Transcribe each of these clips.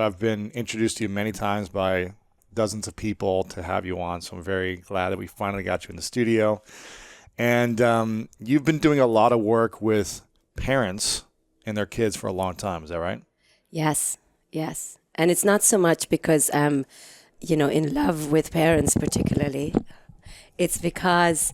I've been introduced to you many times by dozens of people to have you on. So I'm very glad that we finally got you in the studio. And you've been doing a lot of work with parents and their kids for a long time. Is that right? Yes. And it's not so much because I'm, in love with parents particularly. It's because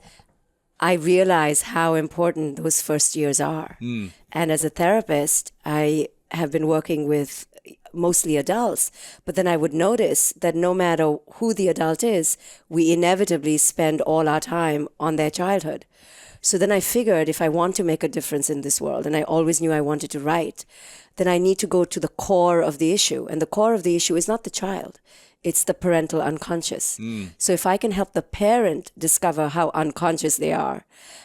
I realize how important those first years are. And as a therapist, I have been working with mostly adults, but then I would notice that no matter who the adult is, we inevitably spend all our time on their childhood. So then I figured if I want to make a difference in this world, and I always knew I wanted to write, then I need to go to the core of the issue. And the core of the issue is not the child. It's the parental unconscious. So if I can help the parent discover how unconscious they are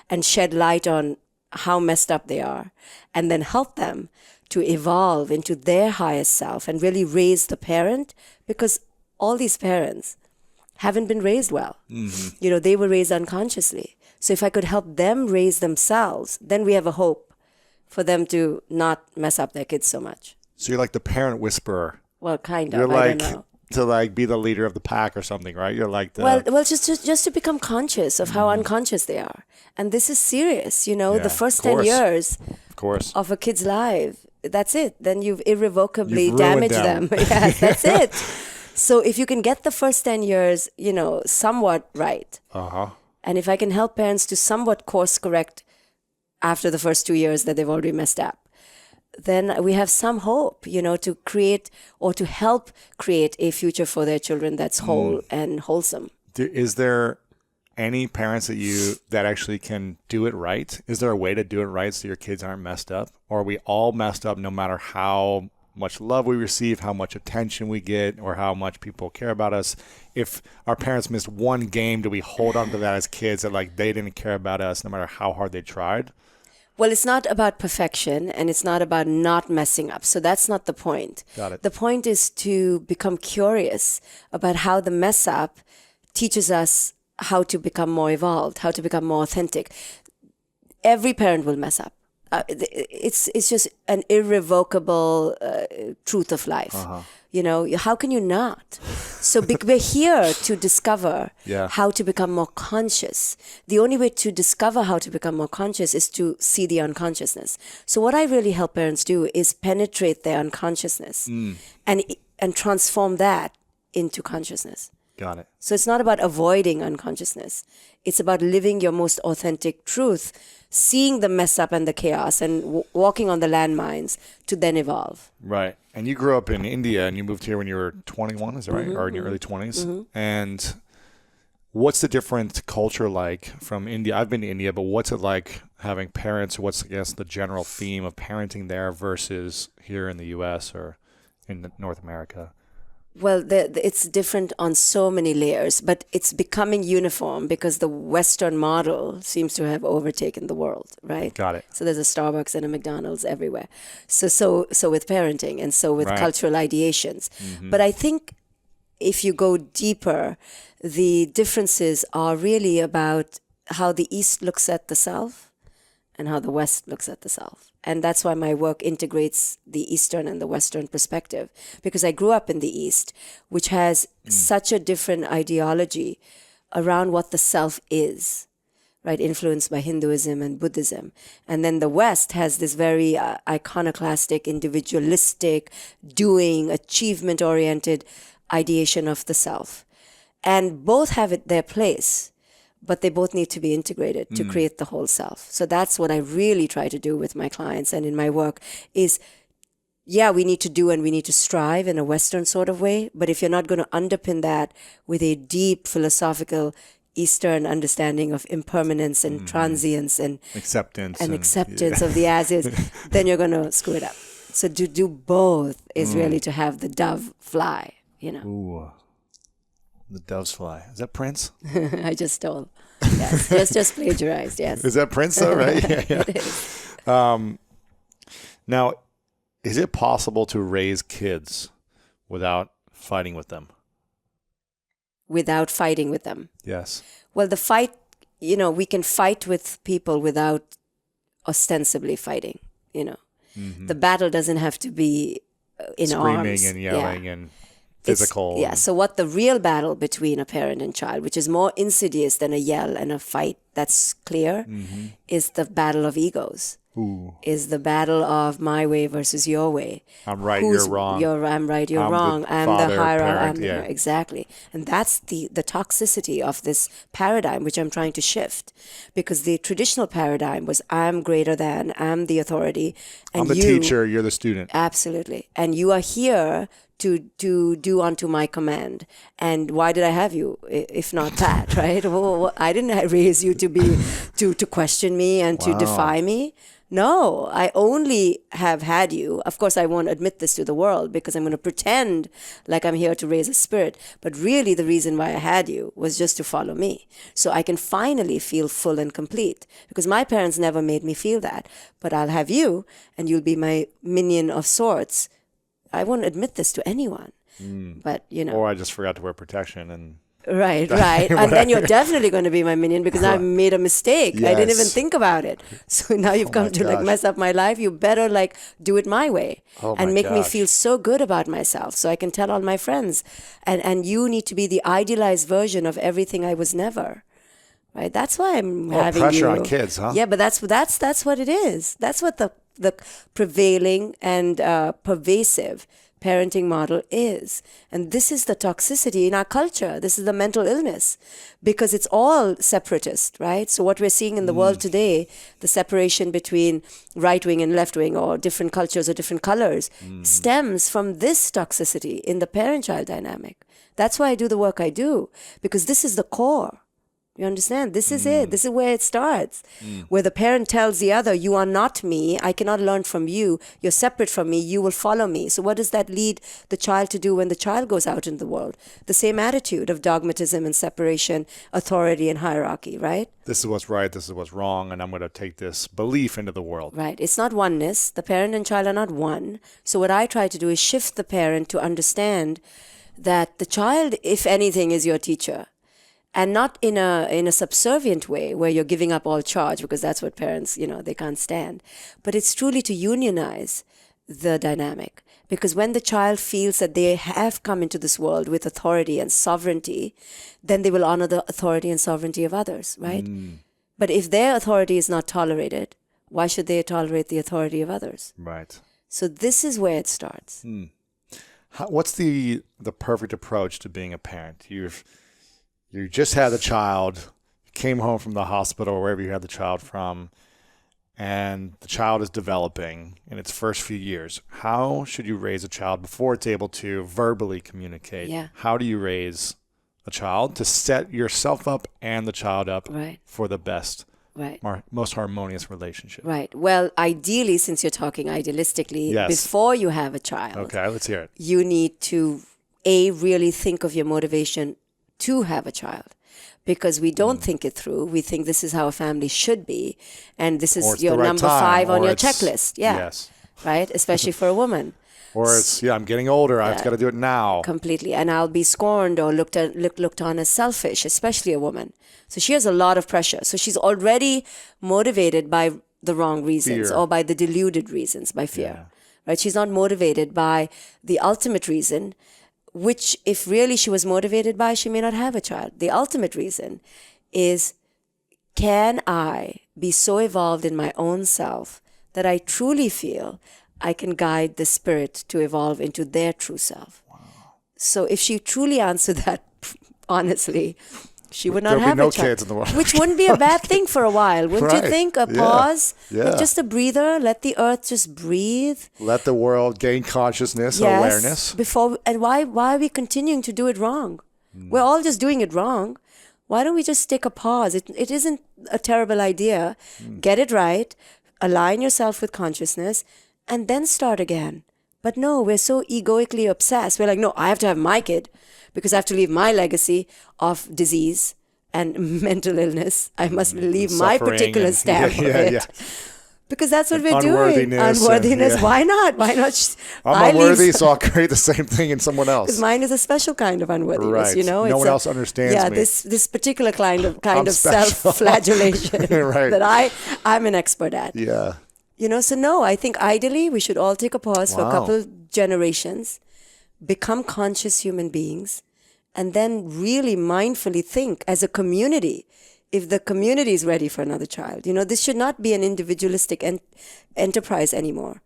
and shed light on how messed up they are, and then help them to evolve into their highest self and really raise the parent, because all these parents haven't been raised well. They were raised unconsciously. So if I could help them raise themselves, then we have a hope for them to not mess up their kids so much. So you're like the parent whisperer. Well, kind of. You're I like don't know. to like be the leader of the pack or something, right? You're like the Well, just to become conscious of how unconscious they are. And this is serious, the first 10 years of a kid's life, that's it. Then you've irrevocably damaged them. Yes, that's it. So if you can get the first 10 years, somewhat right, and if I can help parents to somewhat course correct after the first 2 years that they've already messed up, then we have some hope, to create or to help create a future for their children that's whole and wholesome. Is there any parents that actually can do it right? Is there a way to do it right so your kids aren't messed up? Or are we all messed up no matter how much love we receive, how much attention we get, or how much people care about us? If our parents missed one game, do we hold on to that as kids that like they didn't care about us no matter how hard they tried? Well, it's not about perfection, and it's not about not messing up. So that's not the point. Got it. The point is to become curious about how the mess up teaches us how to become more evolved, how to become more authentic. Every parent will mess up. It's just an irrevocable truth of life. How can you not? So we're here to discover how to become more conscious. The only way to discover how to become more conscious is to see the unconsciousness. So what I really help parents do is penetrate their unconsciousness and transform that into consciousness. Got it. So it's not about avoiding unconsciousness. It's about living your most authentic truth, seeing the mess up and the chaos, and walking on the landmines to then evolve. Right. And you grew up in India and you moved here when you were 21, is that right? Or in your early 20s? And what's the different culture like from India? I've been to India, but what's it like having parents? What's, I guess, the general theme of parenting there versus here in the U.S. or in North America? Well, it's different on so many layers, but it's becoming uniform because the Western model seems to have overtaken the world, right? Got it. So there's a Starbucks and a McDonald's everywhere. So with parenting and so with cultural ideations. But I think if you go deeper, the differences are really about how the East looks at the self and how the West looks at the self. And that's why my work integrates the Eastern and the Western perspective, because I grew up in the East, which has such a different ideology around what the self is, right? Influenced by Hinduism and Buddhism. And then the West has this very iconoclastic, individualistic, doing, achievement-oriented ideation of the self. And both have their place, but they both need to be integrated to create the whole self. So that's what I really try to do with my clients and in my work is, we need to do and we need to strive in a Western sort of way. But if you're not going to underpin that with a deep philosophical Eastern understanding of impermanence and transience and acceptance of the as is, then you're going to screw it up. So to do both is really to have the dove fly, Ooh. The doves fly. Is that Prince? I just stole. Yes, just plagiarized. Yes. Is that Prince though? Right? Yeah. It is. Now, is it possible to raise kids without fighting with them? Without fighting with them? Yes. Well, the fight, we can fight with people without ostensibly fighting. The battle doesn't have to be in screaming arms. and yelling Yeah. and physical. Yeah. So what the real battle between a parent and child, which is more insidious than a yell and a fight, that's clear, is the battle of egos. Ooh, Is the battle of my way versus your way. I'm right, you're wrong. I'm right, you're I'm wrong. the I'm father, the hierarchy. parent, yeah. Exactly. And that's the toxicity of this paradigm, which I'm trying to shift. Because the traditional paradigm was I'm greater than, I'm the authority. And I'm the teacher, you're the student. Absolutely. And you are here to do unto my command. And why did I have you if not that, right? Well, I didn't raise you to be to question me and to defy me. No, I only have had you. Of course, I won't admit this to the world because I'm going to pretend like I'm here to raise a spirit. But really, the reason why I had you was just to follow me. So I can finally feel full and complete because my parents never made me feel that. But I'll have you and you'll be my minion of sorts. I won't admit this to anyone. But, Or I just forgot to wear protection and Right. And then you're definitely going to be my minion because I made a mistake. I didn't even Yes. think about it. So now you've come to like gosh. mess up my life. You better like do it my way and my make me gosh. feel so good about myself so I can tell all my friends. And you need to be the idealized version of everything I was never. Right? That's why I'm having pressure you. on kids, huh? Yeah, but that's what it is. That's what the prevailing and pervasive parenting model is. And this is the toxicity in our culture. This is the mental illness because it's all separatist, right? So what we're seeing in the world today, the separation between right wing and left wing or different cultures or different colors stems from this toxicity in the parent-child dynamic. That's why I do the work I do, because this is the core. You understand? This is it. This is where it starts. Where the parent tells the other, you are not me. I cannot learn from you. You're separate from me. You will follow me. So what does that lead the child to do when the child goes out in the world? The same attitude of dogmatism and separation, authority and hierarchy, right? this is what's right, this is what's wrong, and I'm going to take this belief into the world. Right. It's not oneness. The parent and child are not one. So what I try to do is shift the parent to understand that the child, if anything, is your teacher. And not in a subservient way where you're giving up all charge, because that's what parents, they can't stand. But it's truly to unionize the dynamic. Because when the child feels that they have come into this world with authority and sovereignty, then they will honor the authority and sovereignty of others, right? But if their authority is not tolerated, why should they tolerate the authority of others? Right. So this is where it starts. What's the perfect approach to being a parent? You just had a child, came home from the hospital or wherever you had the child from, and the child is developing in its first few years. How should you raise a child before it's able to verbally communicate? Yeah. How do you raise a child to set yourself up and the child up Right. for the best, Right. most harmonious relationship? Right. Well, ideally, since you're talking idealistically, Yes. before you have a child, Okay, let's hear it. you need to, really think of your motivation to have a child. Because we don't think it through. We think this is how a family should be. And this Or is it's your the right number time, 5 on or your it's- checklist. Yeah. Yes. Right? Especially for a woman. Or it's, I'm getting older, I've got to do it now. Completely. And I'll be scorned or looked on as selfish, especially a woman. So she has a lot of pressure. So she's already motivated by the wrong reasons Fear. or by the deluded reasons, by fear. Right? She's not motivated by the ultimate reason, which if really she was motivated by, she may not have a child. The ultimate reason is, can I be so evolved in my own self that I truly feel I can guide the spirit to evolve into their true self? Wow. So if she truly answered that honestly, she would not There'll be have no a child. kids in the world. Which wouldn't be a bad thing for a while, wouldn't you Right. think? A Yeah. pause, Yeah. just a breather, let the earth just breathe. Let the world gain consciousness, awareness. Before, and why are we continuing to do it wrong? We're all just doing it wrong. Why don't we just take a pause? It isn't a terrible idea. Get it right, align yourself with consciousness, and then start again. But no, we're so egoically obsessed. We're like, no, I have to have my kid because I have to leave my legacy of disease and mental illness. I must leave my Suffering particular and- stamp of it. Because that's what we're doing. Unworthiness Unworthiness. and- Why not? Why not? I'm unworthy, so I'll create the same thing in someone else. Because mine is a special kind of unworthiness, Right. No It's one else understands yeah, me. this particular kind of I'm special. self-flagellation Right. that I'm an expert at. Yeah. So no, I think ideally we should all take a pause for a Wow. couple generations, become conscious human beings, and then really mindfully think as a community if the community is ready for another child. This should not be an individualistic enterprise anymore.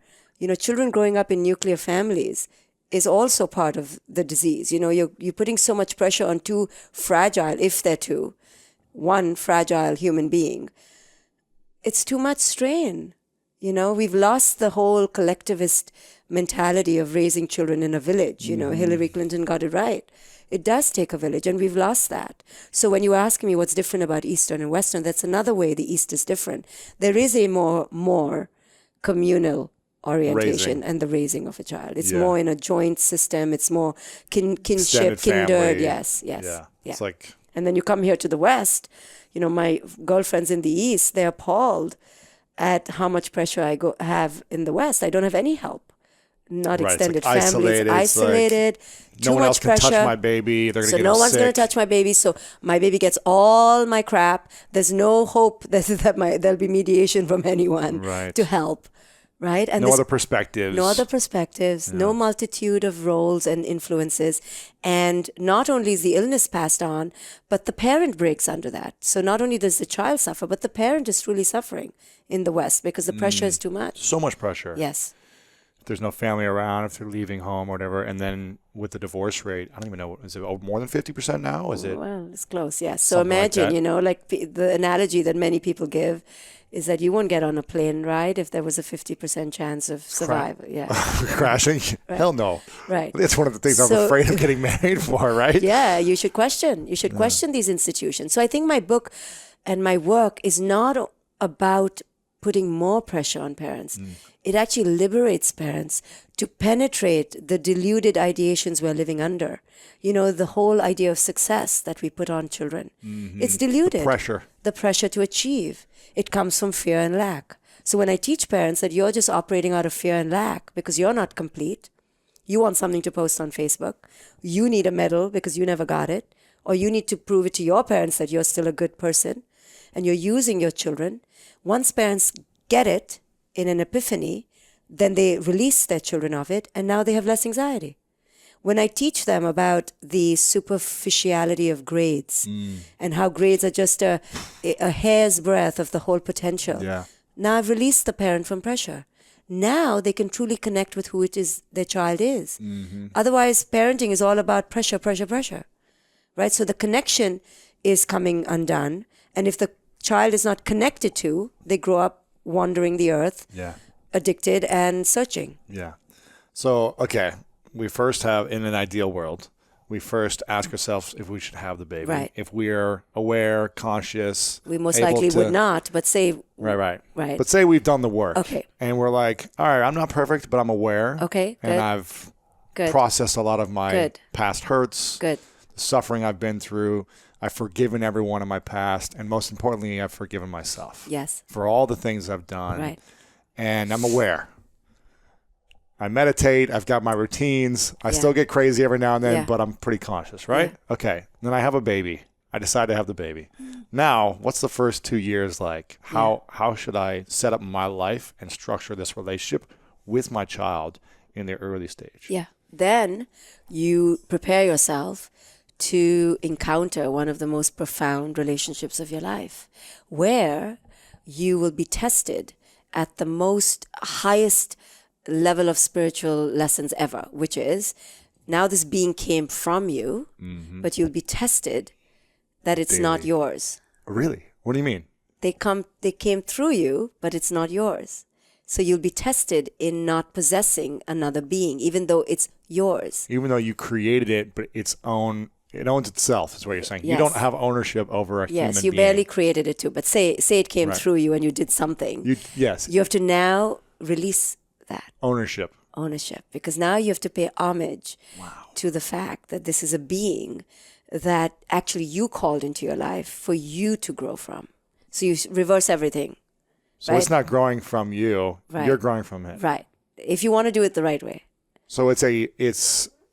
Children growing up in nuclear families is also part of the disease. You're putting so much pressure on two fragile, if they're two, one fragile human being. It's too much strain. We've lost the whole collectivist mentality of raising children in a village. Hillary Clinton got it right. It does take a village, and we've lost that. So when you ask me what's different about Eastern and Western, that's another way the East is different. There is a more communal orientation and the raising of a child. It's more in a joint system. It's more kinship, Extended kindred. family. Yes. Yeah. It's like, And then you come here to the West. My girlfriends in the East, they're appalled at how much pressure I have in the West. I don't have any help. Not right, extended it's like families, isolated, like, too no one much else can pressure. touch my baby. They're going to So get no him one's going to sick. touch my baby. So my baby gets all my crap. There's no hope that there'll be mediation from anyone Right. to help. Right? And No other perspectives. no other perspectives, no multitude of roles and influences. And not only is the illness passed on, but the parent breaks under that. So not only does the child suffer, but the parent is truly suffering in the West because the pressure is too much. So much pressure. Yes. If there's no family around, if they're leaving home or whatever. And then with the divorce rate, I don't even know, is it more than 50% now? Is it? Well, it's close, yes. So Something like imagine, that. like the analogy that many people give is that you won't get on a plane ride if there was a 50% chance of survival. Yeah. Crashing? Hell no. Right. That's one of the things I'm So- afraid of getting married for, right? Yeah, you should question. You should question these institutions. So I think my book and my work is not about putting more pressure on parents. It actually liberates parents to penetrate the deluded ideations we're living under. The whole idea of success that we put on children. It's deluded. Pressure. The pressure to achieve. It comes from fear and lack. So when I teach parents that you're just operating out of fear and lack because you're not complete, you want something to post on Facebook, you need a medal because you never got it, or you need to prove it to your parents that you're still a good person, and you're using your children. Once parents get it in an epiphany, then they release their children of it, and now they have less anxiety. When I teach them about the superficiality of grades and how grades are just a hair's breadth of the whole potential, Yeah. now I've released the parent from pressure. Now they can truly connect with who it is their child is. Otherwise, parenting is all about pressure, pressure, pressure. Right? So the connection is coming undone. And if the child is not connected to, they grow up wandering the earth, Yeah. addicted and searching. Yeah. So, okay. We first have, in an ideal world, we first ask ourselves if we should have the baby. Right. If we're aware, conscious. We most able likely to- would not, but say, Right. Right. But say we've done the work. Okay. And we're like, all right, I'm not perfect, but I'm aware. Okay, And good. I've Good. processed a lot of my Good. past hurts, Good. the suffering I've been through. I've forgiven everyone in my past. And most importantly, I've forgiven myself Yes. for all the things I've done. Right. And I'm aware. I meditate. I've got my routines. I Yeah. still get crazy every now and then, Yeah. but I'm pretty conscious, right? Yeah. Okay. Then I have a baby. I decide to have the baby. Now, what's the first 2 years like? How should I set up my life and structure this relationship with my child in the early stage? Yeah. Then you prepare yourself to encounter one of the most profound relationships of your life, where you will be tested at the most highest level of spiritual lessons ever, which is now this being came from you, but you'll be tested that it's not Daily. yours. Really? What do you mean? They came through you, but it's not yours. So you'll be tested in not possessing another being, even though it's yours. Even though you created it, but it owns itself, is what you're saying. You Yes. don't have ownership over a human Yes, you being. barely created it too, but say it came Right. through you and you did something. Yes. You have to now release that Ownership. ownership, because now you have to pay homage to the fact that this is a being that actually you called into your life for you to grow from. So you reverse everything. So it's not growing from you. Right. You're growing from it. Right. If you want to do it the right way. So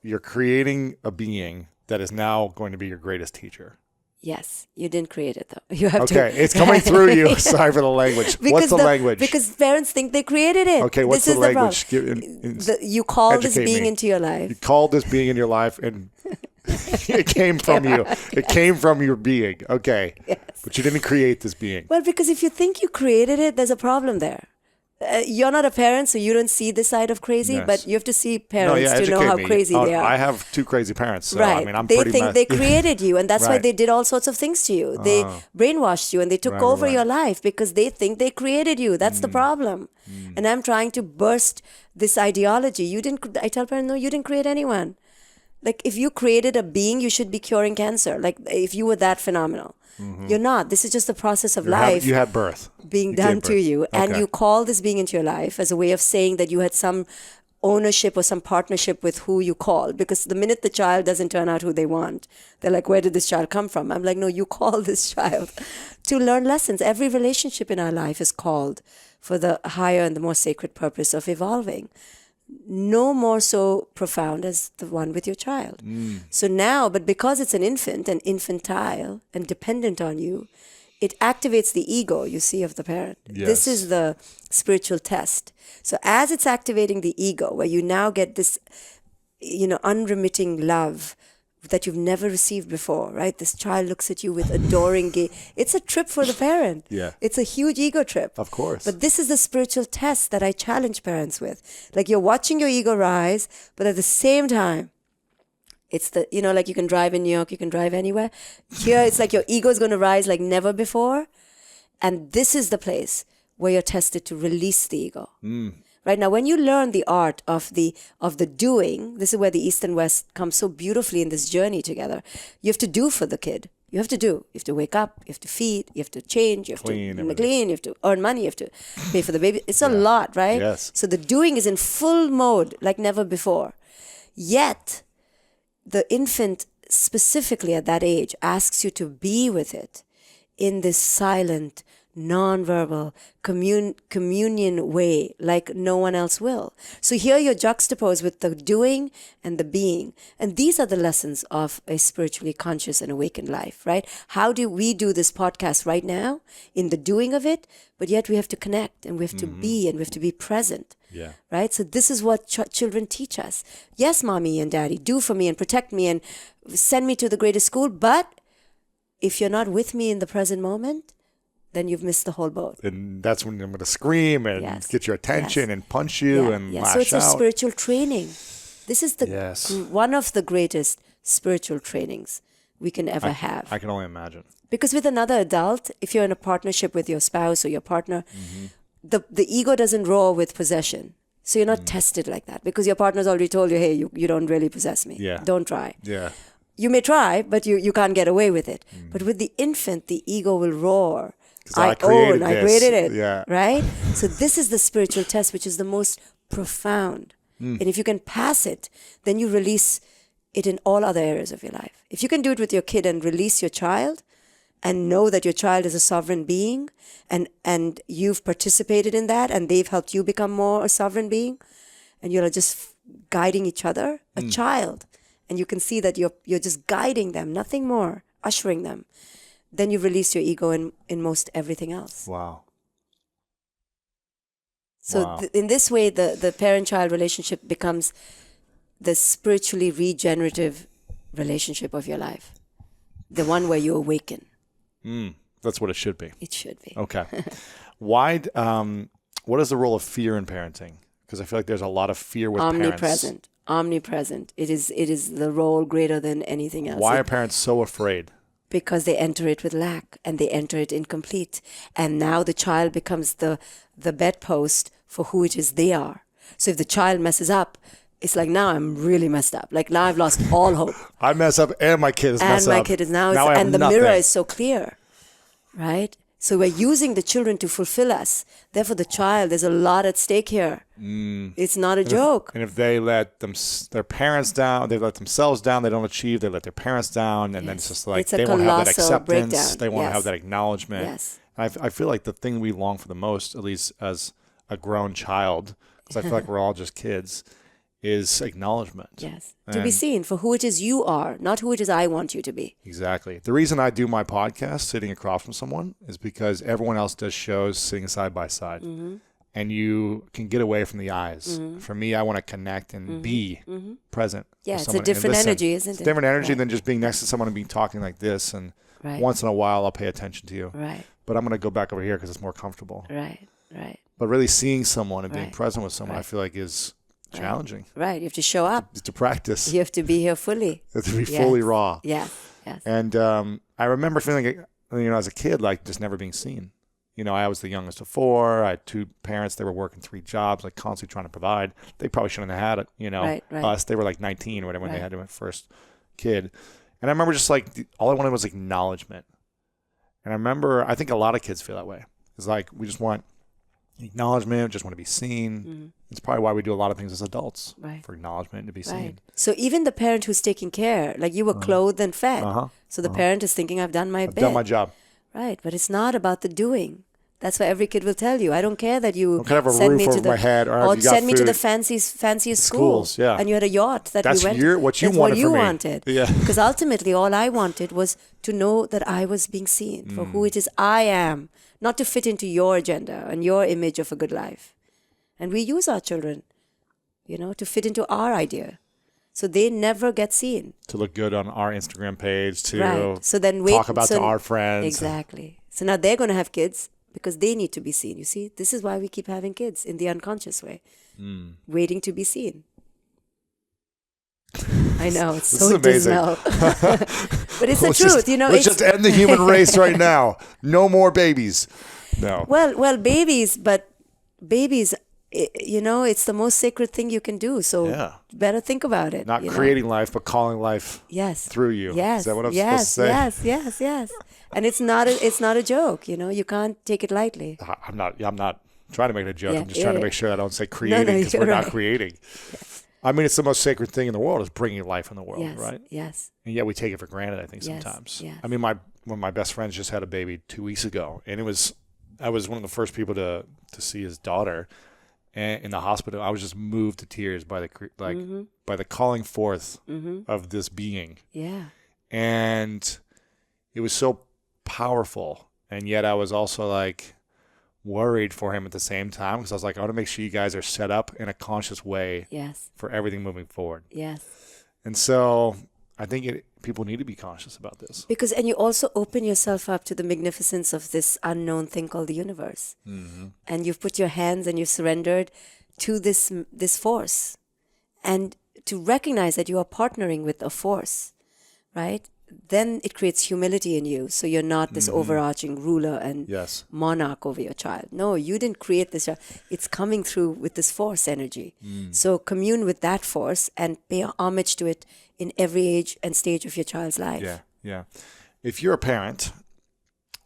you're creating a being that is now going to be your greatest teacher. Yes, you didn't create it though. You have Okay, to. it's coming through you. Sorry for the language. What's the language? Because parents think they created it. Okay, what's this the is language? You call this Educate being me. into your life. You called this being in your life, and it came from you. It came from your being. Okay, Yes. but you didn't create this being. Well, because if you think you created it, there's a problem there. You're not a parent, so you don't see this side of crazy, Yes. but you have to see parents to know educate how me. crazy they are. I have 2 crazy parents, so Right. I mean, I'm they pretty think they created you, and that's why Right. they did all sorts of things to you. They brainwashed you and they took Right, over right. your life because they think they created you. That's the problem. And I'm trying to burst this ideology. I tell parents, no, you didn't create anyone. Like, if you created a being, you should be curing cancer. Like, if you were that phenomenal. You're not. This is just the process of life You had birth. being You done gave to birth. you, and Okay. you call this being into your life as a way of saying that you had some ownership or some partnership with who you called. Because the minute the child doesn't turn out who they want, they're like, where did this child come from? I'm like, no, you call this child to learn lessons. Every relationship in our life is called for the higher and the more sacred purpose of evolving. No more so profound as the one with your child. So now, but because it's an infant and infantile and dependent on you, it activates the ego, you see, of the parent. This Yes. is the spiritual test. So as it's activating the ego, where you now get this, unremitting love that you've never received before, right? This child looks at you with adoring gaze. It's a trip for the parent. Yeah. It's a huge ego trip. Of course. But this is the spiritual test that I challenge parents with. Like, you're watching your ego rise, but at the same time, it's like you can drive in New York, you can drive anywhere. Here, it's like your ego is going to rise like never before. And this is the place where you're tested to release the ego. Right now, when you learn the art of the doing, this is where the East and West come so beautifully in this journey together. You have to do for the kid. You have to do. You have to wake up. You have to feed. You have to change. You have Clean, to everything. clean. You have to earn money. You have to pay for the baby. It's a lot, right? Yes. So the doing is in full mode like never before. Yet, the infant specifically at that age asks you to be with it in this silent, non-verbal communion way like no one else will. So here you're juxtaposed with the doing and the being. And these are the lessons of a spiritually conscious and awakened life, right? How do we do this podcast right now in the doing of it, but yet we have to connect and we have to be and we have to be present. Yeah. Right? So this is what children teach us. Yes, mommy and daddy, do for me and protect me and send me to the greatest school. But if you're not with me in the present moment, then you've missed the whole boat. And that's when I'm going to scream and Yes. get your attention Yes. and punch you and lash So it's a out. spiritual training. This is Yes. one of the greatest spiritual trainings we can ever have. I can only imagine. Because with another adult, if you're in a partnership with your spouse or your partner, the ego doesn't roar with possession. So you're not tested like that because your partner's already told you, hey, you don't really possess me. Yeah. Don't try. Yeah. You may try, but you can't get away with it. But with the infant, the ego will roar. 'Cause I created I this. created it. Yeah. Right? So this is the spiritual test, which is the most profound. And if you can pass it, then you release it in all other areas of your life. If you can do it with your kid and release your child and know that your child is a sovereign being and you've participated in that and they've helped you become more a sovereign being and you're just guiding each other, a child, and you can see that you're just guiding them, nothing more, ushering them, then you release your ego in most everything else. Wow. So Wow. in this way, the parent-child relationship becomes the spiritually regenerative relationship of your life, the one where you awaken. That's what it should be. It should be. Okay. What is the role of fear in parenting? Because I feel like there's a lot of fear with parents. Omnipresent. It is the role greater than anything else. Why are parents so afraid? Because they enter it with lack and they enter it incomplete. And now the child becomes the bedpost for who it is they are. So if the child messes up, it's like, now I'm really messed up. Like, now I've lost all hope. I mess up and my kid is mess And up. my kid is now I have and the nothing. mirror is so clear, right? So we're using the children to fulfill us. Therefore, the child, there's a lot at stake here. It's not a joke. And if they let their parents down, they let themselves down, they don't achieve, they let their parents down, and then it's just like It's a they want to have that colossal acceptance, breakdown. they want to Yes. have that acknowledgement. Yes. And I feel like the thing we long for the most, at least as a grown child, because I feel like we're all just kids, is acknowledgement. Yes. To be seen for who it is you are, not who it is I want you to be. Exactly. The reason I do my podcast sitting across from someone is because everyone else does shows sitting side by side. And you can get away from the eyes. For me, I want to connect and be present. Yeah, with it's a someone different and listen. energy, isn't it? It's a different energy than just being next to someone and being talking like this. And once in a while, I'll pay attention to you. Right. But I'm going to go back over here because it's more comfortable. Right. But really seeing someone and being present with someone, I feel like is challenging. Right. You have to show up. Just to practice. You have to be here fully. You have to be fully raw. Yes. And I remember feeling like, as a kid, like just never being seen. I was the youngest of 4. I had 2 parents. They were working 3 jobs, like constantly trying to provide. They probably shouldn't have had it, us. They were like 19 or whatever when they had their first kid. And I remember just like all I wanted was acknowledgement. And I think a lot of kids feel that way. It's like we just want acknowledgement, just want to be seen. It's probably why we do a lot of things as adults, for acknowledgement and to be seen. So even the parent who's taking care, like you were clothed and fed. So the parent is thinking, I've done my bit. I've done my job. Right, but it's not about the doing. That's what every kid will tell you. I don't care that you have a send roof me to over the my head or send me to the fanciest schools. Yeah. And you had a yacht that That's we went. what you That's wanted what you for me. wanted. Yeah. Because ultimately, all I wanted was to know that I was being seen for who it is I am, not to fit into your agenda and your image of a good life. And we use our children, to fit into our idea. So they never get seen. To look good on our Instagram page, to So then talk about to our friends. Exactly. So now they're going to have kids because they need to be seen. You see, this is why we keep having kids in the unconscious way, waiting to be seen. I know, it's This so is amazing. dismal. But it's the truth, Let's just end the human race right now. No more babies. No. Well, babies, it's the most sacred thing you can do. So better think about it. Not creating life, but calling life through you. Yes. Is that what I'm supposed to say? Yes. And it's not a joke. You can't take it lightly. I'm not trying to make it a joke. Yeah, I'm just trying to make sure I don't say creating because we're not creating. Yes. I mean, it's the most sacred thing in the world is bringing life in the world, right? Yes. And yet we take it for granted, I think, sometimes. Yes. I mean, one of my best friends just had a baby 2 weeks ago, and I was one of the first people to see his daughter. And in the hospital, I was just moved to tears by the calling forth of this being. Yeah. And it was so powerful. And yet I was also like worried for him at the same time because I was like, I want to make sure you guys are set up in a conscious way for everything moving forward. Yes. And so I think people need to be conscious about this. And you also open yourself up to the magnificence of this unknown thing called the universe. And you've put your hands and you've surrendered to this force. And to recognize that you are partnering with a force, right? Then it creates humility in you. So you're not this overarching ruler and monarch over your child. No, you didn't create this. It's coming through with this force energy. So commune with that force and pay homage to it in every age and stage of your child's life. Yeah. If you're a parent,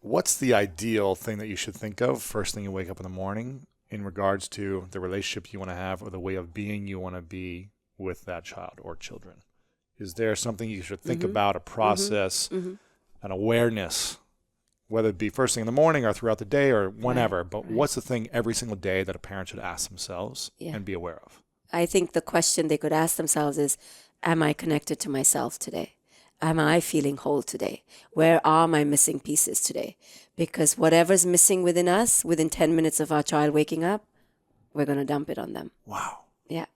what's the ideal thing that you should think of first thing you wake up in the morning in regards to the relationship you want to have or the way of being you want to be with that child or children? Is there something you should think about, a process, an awareness, whether it be first thing in the morning or throughout the day or whenever, but what's the thing every single day that a parent should ask themselves and be aware of? I think the question they could ask themselves is, am I connected to myself today? Am I feeling whole today? Where are my missing pieces today? Because whatever's missing within us, within 10 minutes of our child waking up, we're going to dump it on them. Wow. Yeah.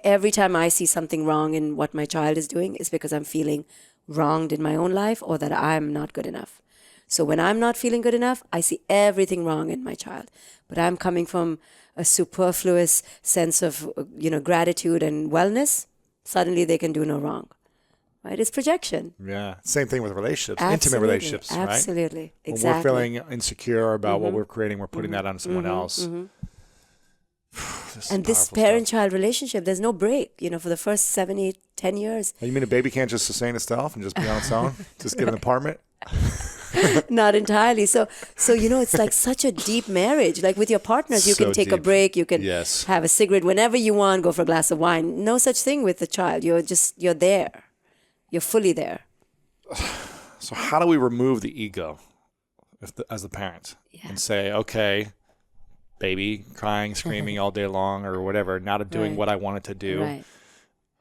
Every time I see something wrong in what my child is doing is because I'm feeling wronged in my own life or that I'm not good enough. So when I'm not feeling good enough, I see everything wrong in my child. But I'm coming from a superfluous sense of, gratitude and wellness. Suddenly they can do no wrong. Right? It's projection. Yeah. Same thing with relationships, Absolutely. intimate relationships, right? Absolutely. When Exactly. we're feeling insecure about what we're creating, we're putting that on someone else. And this parent-child relationship, there's no break, for the first 7, 8, 10 years. You mean a baby can't just sustain itself and just be on its own? Just get an apartment? Not entirely. So it's like such a deep marriage. Like with your partners, you can take a break. You can have a cigarette whenever you want, go for a glass of wine. No such thing with the child. You're there. You're fully there. So how do we remove the ego as the parent and say, okay, baby crying, screaming all day long or whatever, not doing what I wanted to do. Right.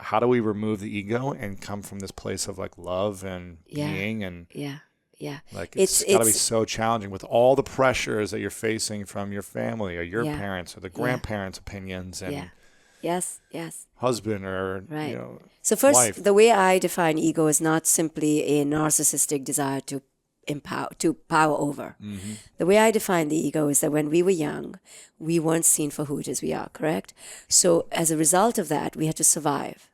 How do we remove the ego and come from this place of like love and being and like it's got to be so challenging with all the pressures that you're facing from your family or your parents or the grandparents' opinions and yes husband or right. you know, so first, wife. the way I define ego is not simply a narcissistic desire to power over. Mm-hmm. The way I define the ego is that when we were young, we weren't seen for who it is we are, correct? So as a result of that, we had to survive.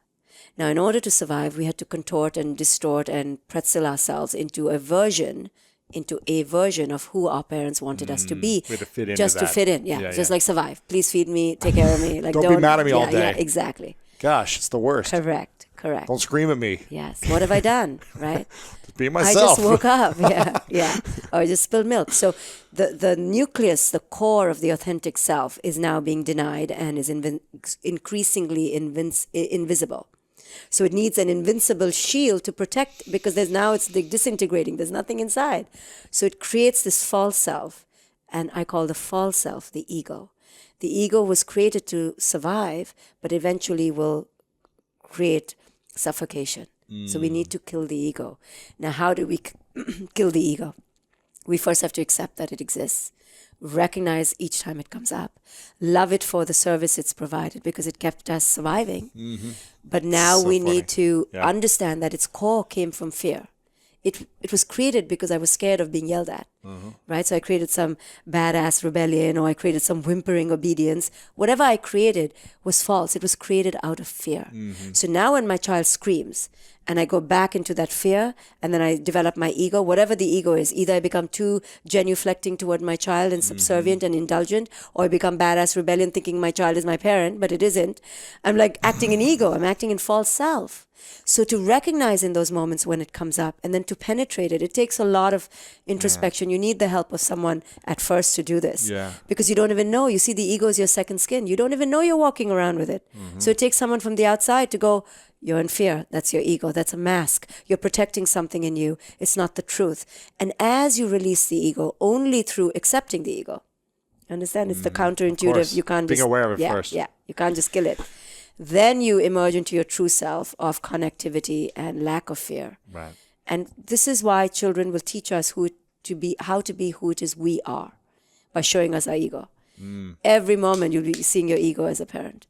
Now, in order to survive, we had to contort and distort and pretzel ourselves into a version of who our parents wanted us to be. We had to fit into just to that. fit in, just like survive. Please feed me, take care of me. Like don't be mad at me all day. Yeah, exactly. Gosh, it's the worst. Correct. Don't scream at me. Yes. What have I done? Right? Just be myself. I just woke up. Yeah. Or I just spilled milk. So the nucleus, the core of the authentic self is now being denied and is increasingly invisible. So it needs an invincible shield to protect because it's disintegrating. There's nothing inside. So it creates this false self. And I call the false self the ego. The ego was created to survive, but eventually will create suffocation. So we need to kill the ego. Now, how do we kill the ego? We first have to accept that it exists, recognize each time it comes up, love it for the service it's provided because it kept us surviving. Mm-hmm. But now So we funny. need to understand that its core came from fear. It was created because I was scared of being yelled at, right? So I created some badass rebellion or I created some whimpering obedience. Whatever I created was false. It was created out of fear. So now when my child screams and I go back into that fear and then I develop my ego, whatever the ego is, either I become too genuflecting toward my child and subservient and indulgent, or I become badass rebellion thinking my child is my parent, but it isn't. I'm like acting in ego. I'm acting in false self. So to recognize in those moments when it comes up and then to penetrate it, it takes a lot of introspection. You need the help of someone at first to do this because you don't even know. You see, the ego is your second skin. You don't even know you're walking around with it. So it takes someone from the outside to go, you're in fear. That's your ego. That's a mask. You're protecting something in you. It's not the truth. And as you release the ego, only through accepting the ego, understand? It's the counterintuitive. You can't being just, aware of it first. Yeah, you can't just kill it. Then you emerge into your true self of connectivity and lack of fear. Right. And this is why children will teach us how to be who it is we are by showing us our ego. Every moment you'll be seeing your ego as a parent,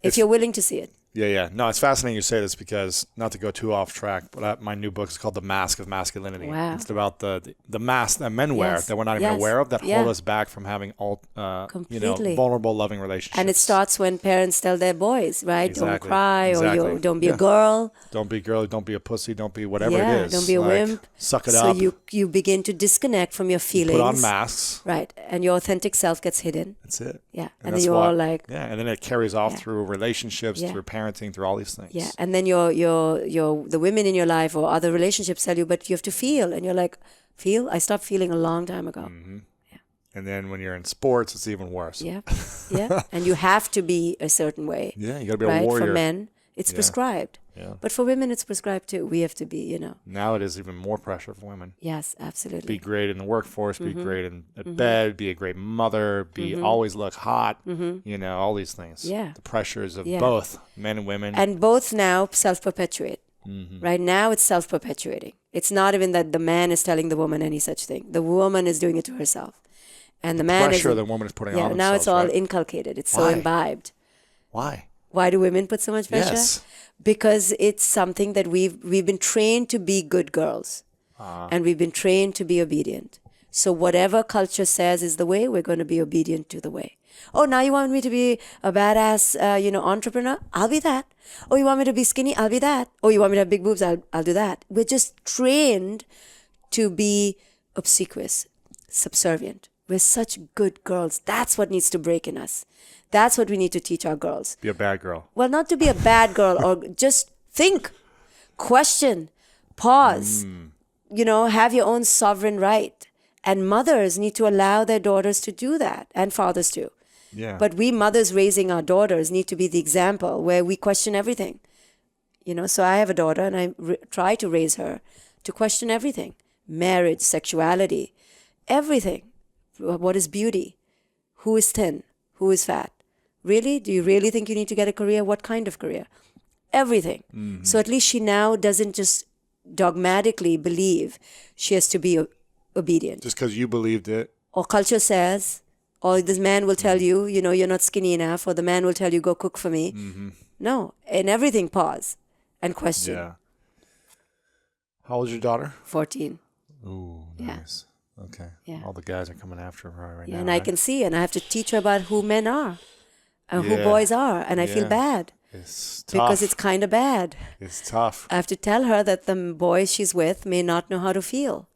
if you're willing to see it. Yeah. No, it's fascinating you say this because, not to go too off track, but my new book is called The Mask of Masculinity. Wow. It's about the mask that men wear that we're not even aware of that hold us back from having vulnerable, loving relationships. And it starts when parents tell their boys, right? Exactly. Don't cry or don't be a girl. Don't be a girl. Don't be a pussy. Don't be whatever it is. Don't be a wimp. Suck it up. So you begin to disconnect from your feelings. Put on masks. Right. And your authentic self gets hidden. That's it. Yeah. And then you're all like... Yeah. And then it carries off through relationships, through parenting, through all these things. Yeah. And then the women in your life or other relationships tell you, but you have to feel. And you're like, feel? I stopped feeling a long time ago. Mm-hmm. Yeah. And then when you're in sports, it's even worse. Yeah. And you have to be a certain way. Yeah. You got to be a warrior. For men, it's prescribed. Yeah. But for women, it's prescribed too. We have to be, Now it is even more pressure for women. Yes, absolutely. Be great in the workforce, be great in bed, be a great mother, always look hot, all these things. Yeah. The pressures of both men and women. And both now self-perpetuate. Right now, it's self-perpetuating. It's not even that the man is telling the woman any such thing. The woman is doing it to herself. And the man pressure the woman is putting on now themselves, it's all right? inculcated. It's so imbibed. Why? Why do women put so much pressure? Yes. Because it's something that we've been trained to be good girls. And we've been trained to be obedient. So whatever culture says is the way, we're going to be obedient to the way. Oh, now you want me to be a badass, entrepreneur? I'll be that. Oh, you want me to be skinny? I'll be that. Oh, you want me to have big boobs? I'll do that. We're just trained to be obsequious, subservient. We're such good girls. That's what needs to break in us. That's what we need to teach our girls. Be a bad girl. Well, not to be a bad girl or just think, question, pause, have your own sovereign right. And mothers need to allow their daughters to do that, and fathers too. Yeah. But we mothers raising our daughters need to be the example where we question everything. So I have a daughter and I try to raise her to question everything. Marriage, sexuality, everything. What is beauty? Who is thin? Who is fat? Really? Do you really think you need to get a career? What kind of career? Everything. So at least she now doesn't just dogmatically believe she has to be obedient. Just because you believed it. Or culture says, or this man will tell you, you're not skinny enough, or the man will tell you, go cook for me. No, in everything, pause and question. Yeah. How old is your daughter? 14. Ooh, Yeah. nice. Okay. Yeah. All the guys are coming after her right now. And I can see, and I have to teach her about who men are and who Yeah. boys are, and I feel bad It's tough. because it's kind of bad. It's tough. I have to tell her that the boys she's with may not know how to feel.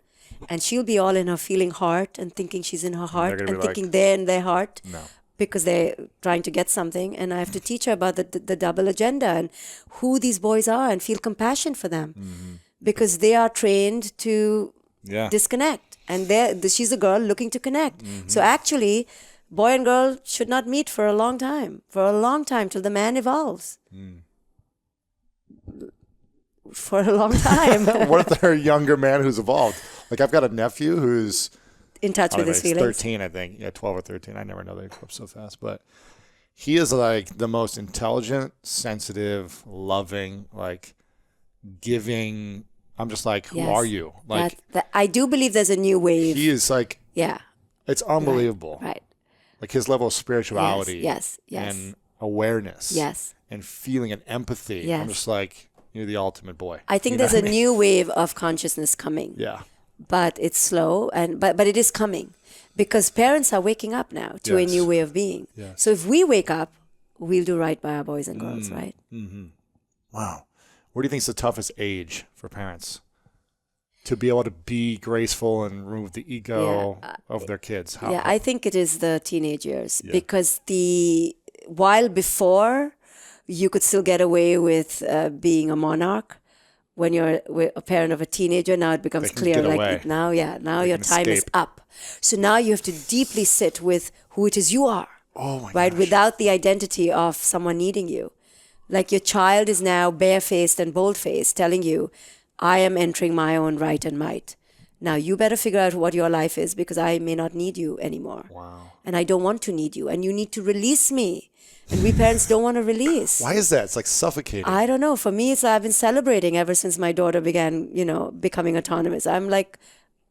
And she'll be all in her feeling heart and thinking she's in her heart gonna and be thinking like, they're in their heart No. because they're trying to get something. And I have to teach her about the double agenda and who these boys are and feel compassion for them because they are trained to Yeah. disconnect. And she's a girl looking to connect. So actually, boy and girl should not meet for a long time till the man evolves. For a long time. What if they're a younger man who's evolved? Like I've got a nephew who's In touch with his he's feelings. 13, I think. Yeah, 12 or 13. I never know they grow up so fast. But he is like the most intelligent, sensitive, loving, like giving. I'm just like, who Yes. are you? Like I do believe there's a new wave. he is like, Yeah. it's unbelievable. Right. Like his level of spirituality Yes. and awareness Yes. and feeling and empathy. Yes. I'm just like, you're the ultimate boy. I think You know there's what a I mean? new wave of consciousness coming. Yeah. But it's slow but it is coming because parents are waking up now to a Yes. new way of being. Yes. So if we wake up, we'll do right by our boys and girls, right? Wow. What do you think is the toughest age for parents? To be able to be graceful and remove the ego of their kids. How? Yeah, I think it is the teenage years because while before you could still get away with being a monarch, when you're a parent of a teenager, now it becomes They can clear. get Like away. now your can time is escape. up. So now you have to deeply sit with who it is you are, Oh my right? gosh. Without the identity of someone needing you. Like your child is now barefaced and bold-faced, telling you, I am entering my own right and might. Now you better figure out what your life is because I may not need you anymore. Wow. And I don't want to need you. And you need to release me. And we parents don't want to release. Why is that? It's like suffocating. I don't know. For me, I've been celebrating ever since my daughter began, becoming autonomous. I'm like,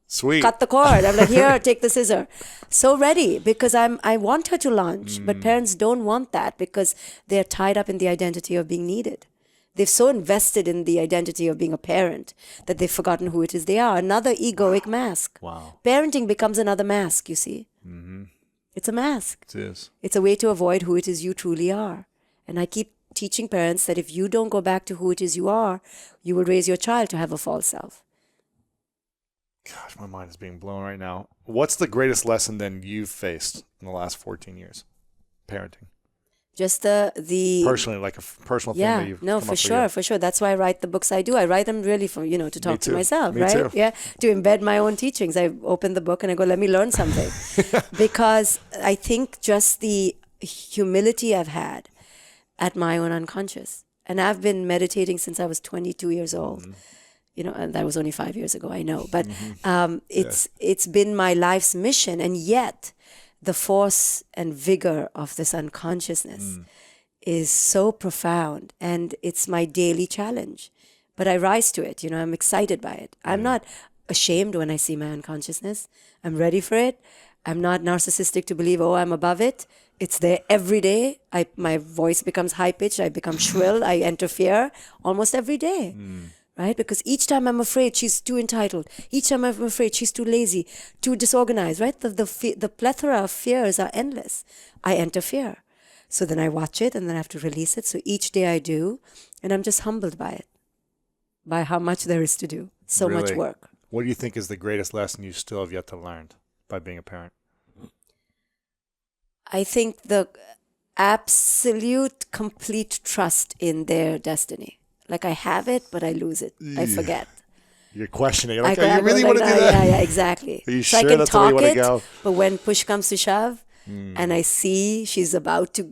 Sweet. cut the cord. I'm like, here, take the scissor. So ready because I want her to launch. But parents don't want that because they're tied up in the identity of being needed. They've so invested in the identity of being a parent that they've forgotten who it is they are. Another egoic mask. Wow. Parenting becomes another mask, you see. It's a mask. It is. It's a way to avoid who it is you truly are. And I keep teaching parents that if you don't go back to who it is you are, you will raise your child to have a false self. Gosh, my mind is being blown right now. What's the greatest lesson then you've faced in the last 14 years? Parenting. Just the Personally, like a personal thing that you've come up for sure. That's why I write the books I do. I write them really for, to talk to too. myself, Me right? too. Yeah, to embed my own teachings. I open the book and I go, let me learn something. Because I think just the humility I've had at my own unconscious. And I've been meditating since I was 22 years old. And that was only 5 years ago, I know. But it's been my life's mission. And yet the force and vigor of this unconsciousness is so profound, and it's my daily challenge. But I rise to it, I'm excited by it. I'm not ashamed when I see my unconsciousness. I'm ready for it. I'm not narcissistic to believe, I'm above it. It's there every day. My voice becomes high-pitched. I become shrill. I interfere almost every day. Right? Because each time I'm afraid she's too entitled. Each time I'm afraid she's too lazy, too disorganized, right? The plethora of fears are endless. I enter fear. So then I watch it and then I have to release it. So each day I do, and I'm just humbled by it, by how much there is to do. So much Really? work. What do you think is the greatest lesson you still have yet to learn by being a parent? I think the absolute, complete trust in their destiny. Like I have it, but I lose it. I forget. You're questioning. You're like, I you really go want to like do that? Yeah, exactly. Are you So sure I can that's the way you talk wanna it, go? but when push comes to shove, and I see she's about to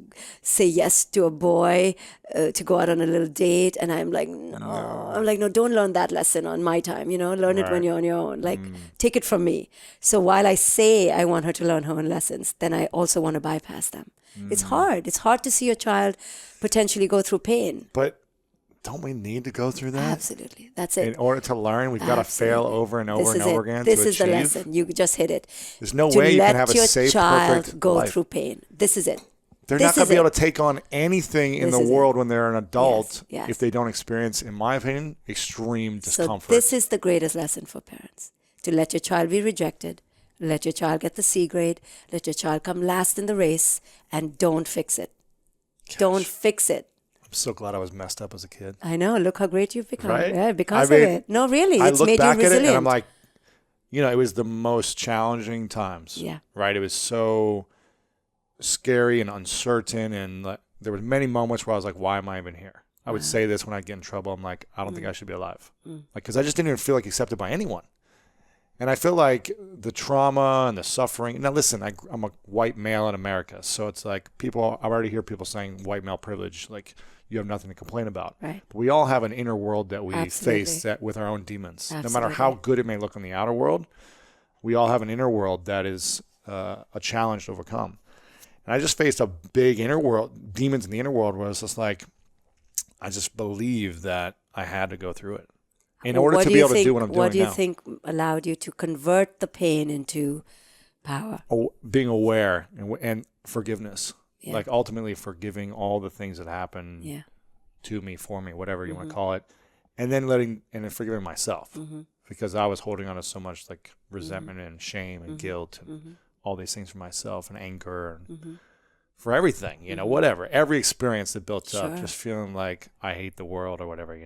say yes to a boy to go out on a little date, and I'm like, no, don't learn that lesson on my time, learn it when Right. you're on your own, like take it from me. So while I say I want her to learn her own lessons, then I also want to bypass them. It's hard to see your child potentially go through pain. But don't we need to go through that? Absolutely. That's it. In order to learn, we've got to fail over and over and over again This to is the achieve. lesson. You just hit it. There's no To way you can let have a your safe, child perfect go life. through pain. This is it. They're This not going is to be able it. to take on anything in This the is world it. when they're an adult Yes. if they don't experience, in my opinion, extreme So discomfort. this is the greatest lesson for parents. To let your child be rejected, let your child get the C grade, let your child come last in the race, and don't fix it. Don't fix it. I'm so glad I was messed up as a kid. I know. Look how great you've become. Right? Yeah, because I mean, of it. No, really. I It's look made you back at resilient. it and I'm like, it was the most challenging times. Yeah. Right? It was so scary and uncertain, and there were many moments where I was like, why am I even here? I would say this when I get in trouble. I'm like, I don't think I should be alive. Because I just didn't even feel like accepted by anyone. And I feel like the trauma and the suffering. Now, listen, I'm a white male in America. So it's like I already hear people saying white male privilege, like you have nothing to complain about. Right. But we all have an inner world that we Absolutely. face with our own demons. No Absolutely. matter how good it may look in the outer world, we all have an inner world that is a challenge to overcome. And I just faced a big inner world, demons in the inner world, where it's just like, I just believed that I had to go through it in order to be able to do what I'm doing now. What do you think allowed you to convert the pain into power? Being aware and forgiveness. Yeah. Like ultimately forgiving all the things that happened Yeah. to me, for me, whatever you want to call it. And then then forgiving myself because I was holding on to so much like resentment and shame and guilt and all these things for myself and anger and for everything, whatever. Every experience that built up, just feeling like I hate the world or whatever,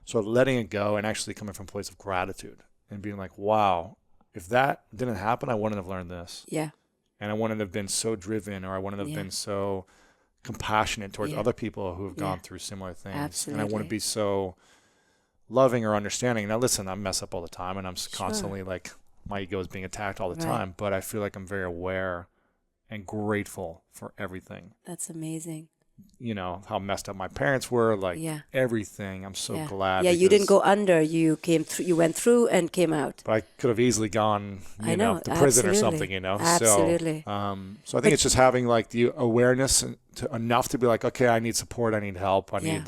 So letting it go and actually coming from a place of gratitude and being like, wow, if that didn't happen, I wouldn't have learned this. Yeah. And I wouldn't have been so driven, or I wouldn't have been so compassionate towards other people who have gone through similar things. Absolutely. And I wouldn't be so loving or understanding. Now, listen, I mess up all the time, and I'm constantly like, my ego is being attacked all the time, but I feel like I'm very aware and grateful for everything. That's amazing. How messed up my parents were, like everything. I'm so glad. Yeah, you didn't go under. You came through. You went through and came out. But I could have easily gone, to prison absolutely. or something, Absolutely. So I think it's just having like the awareness enough to be like, okay, I need support. I need help. I need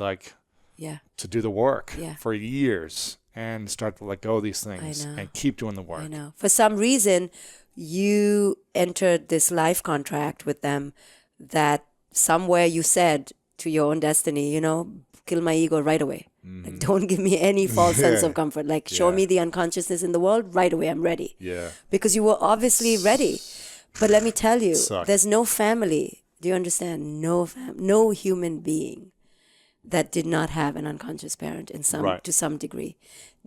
to do the work for years and start to let go of these things and keep doing the work. I know. For some reason, you entered this life contract with them that somewhere you said to your own destiny, kill my ego right away. Like, don't give me any false sense of comfort. Like, show me the unconsciousness in the world right away. I'm ready. Yeah. Because you were obviously ready. But let me tell you, Sucked. there's no family. Do you understand? No human being that did not have an unconscious parent to some degree.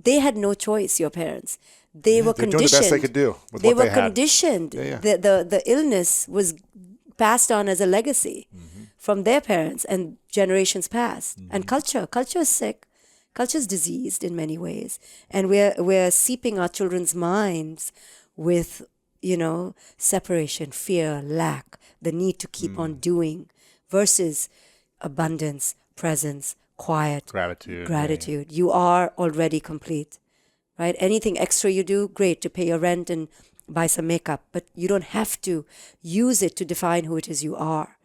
They had no choice, your parents. They were They're conditioned. doing the best they could do with They what were they had. conditioned. Yeah. The illness was passed on as a legacy from their parents and generations past. And culture is sick. Culture is diseased in many ways. And we're seeping our children's minds with, separation, fear, lack, the need to keep on doing versus abundance, presence, quiet, gratitude. You are already complete, right? Anything extra you do, great, to pay your rent and buy some makeup, but you don't have to use it to define who it is you are.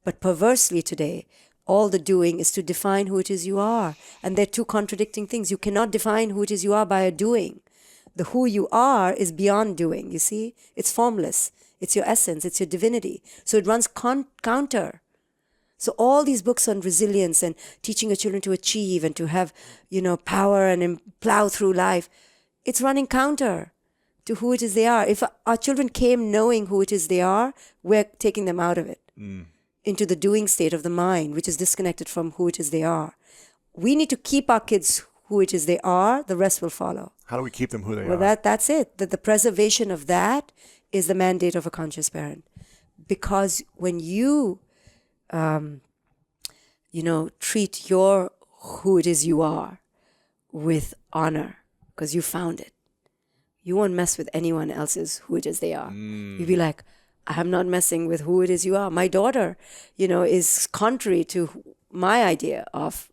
But perversely today, all the doing is to define who it is you are. And they're two contradicting things. You cannot define who it is you are by a doing. The who you are is beyond doing, you see? It's formless. It's your essence. It's your divinity. So it runs counter. So all these books on resilience and teaching your children to achieve and to have, power and plow through life, it's running counter to who it is they are. If our children came knowing who it is they are, we're taking them out of it into the doing state of the mind, which is disconnected from who it is they are. We need to keep our kids who it is they are. The rest will follow. How do we keep them who they are? Well, that's it. That the preservation of that is the mandate of a conscious parent. Because when you, treat your who it is you are with honor, because you found it, you won't mess with anyone else's who it is they are. You'll be like, I'm not messing with who it is you are. My daughter, is contrary to my idea of,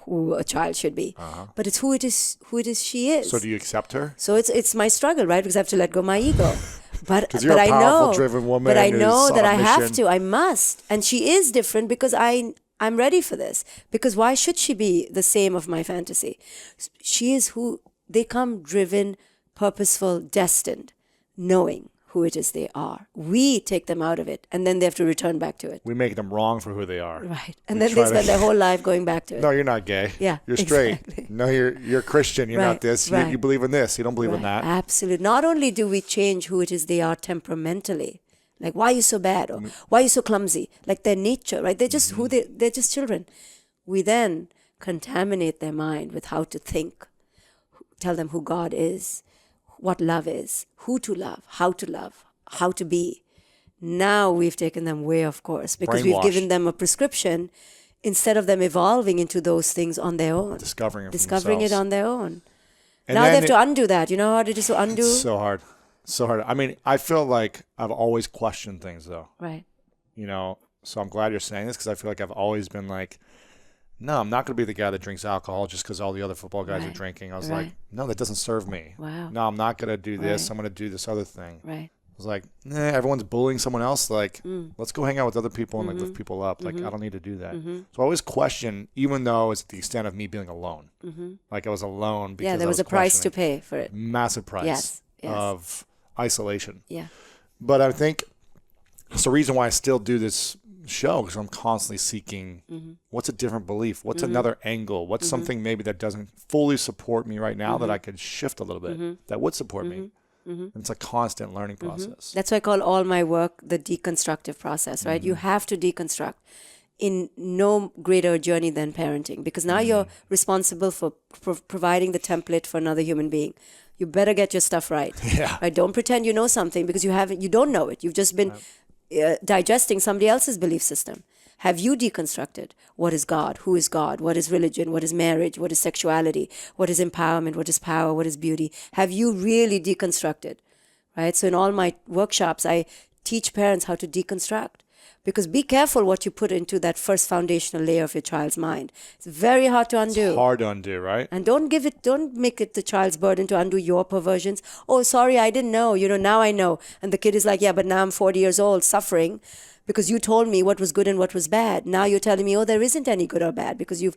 who a child should be. But it's who it is she is. So do you accept her? So it's my struggle, right? Because I have to let go of my ego. But 'Cause you're a powerful, driven woman But I know who's that on I a have mission. to. I must. And she is different because I'm ready for this. Because why should she be the same of my fantasy? She is who they come driven, purposeful, destined, knowing who it is they are. We take them out of it, and then they have to return back to it. We make them wrong for who they are. Right. And We then they try to- spend their whole life going back to it. No, you're not gay. Yeah, You're straight. exactly. No, you're Christian. You're Right, not this. right. You believe in this. You don't believe in that. Absolutely. Not only do we change who it is they are temperamentally, like why are you so bad or why are you so clumsy, like their nature, right? They're just they're just children. We then contaminate their mind with how to think, tell them who God is, what love is, who to love, how to be. Now we've taken them way off course because we've Brainwashed. given them a prescription instead of them evolving into those things on their own. Discovering it for Discovering it themselves. on their own. And Now they then have to undo that. You know how hard it is to undo? It's so hard. So hard. I mean, I feel like I've always questioned things, though. Right. So I'm glad you're saying this because I feel like I've always been like, no, I'm not going to be the guy that drinks alcohol just because all the other football guys are Right. drinking. I was Right. like, no, that doesn't serve me. Wow. No, I'm not going to do this. Right. I'm going to do this other thing. Right. I was like, everyone's bullying someone else. Like, Mm. let's go hang out with other people and like Mm-hmm. lift people up. Like, I don't need to do that. So I always question, even though it's at the extent of me being alone. Like I was alone because Yeah, there I was a price to questioning. pay for it. Massive price Yes, yes. of isolation. Yeah. But I think it's the reason why I still do this show because I'm constantly seeking what's a different belief, what's another angle, what's something maybe that doesn't fully support me right now that I could shift a little bit that would support me. And it's a constant learning process. That's why I call all my work the deconstructive process, right? You have to deconstruct in no greater journey than parenting because now you're responsible for providing the template for another human being. You better get your stuff right. Yeah. Right? Don't pretend you know something because you don't know it. You've just been digesting somebody else's belief system. Have you deconstructed what is God, who is God, what is religion, what is marriage, what is sexuality, what is empowerment, what is power, what is beauty? Have you really deconstructed? Right? So in all my workshops, I teach parents how to deconstruct. Because be careful what you put into that first foundational layer of your child's mind. It's very hard to undo. It's hard to undo, right? And don't make it the child's burden to undo your perversions. Oh, sorry, I didn't know. Now I know. And the kid is like, yeah, but now I'm 40 years old suffering because you told me what was good and what was bad. Now you're telling me, oh, there isn't any good or bad because you've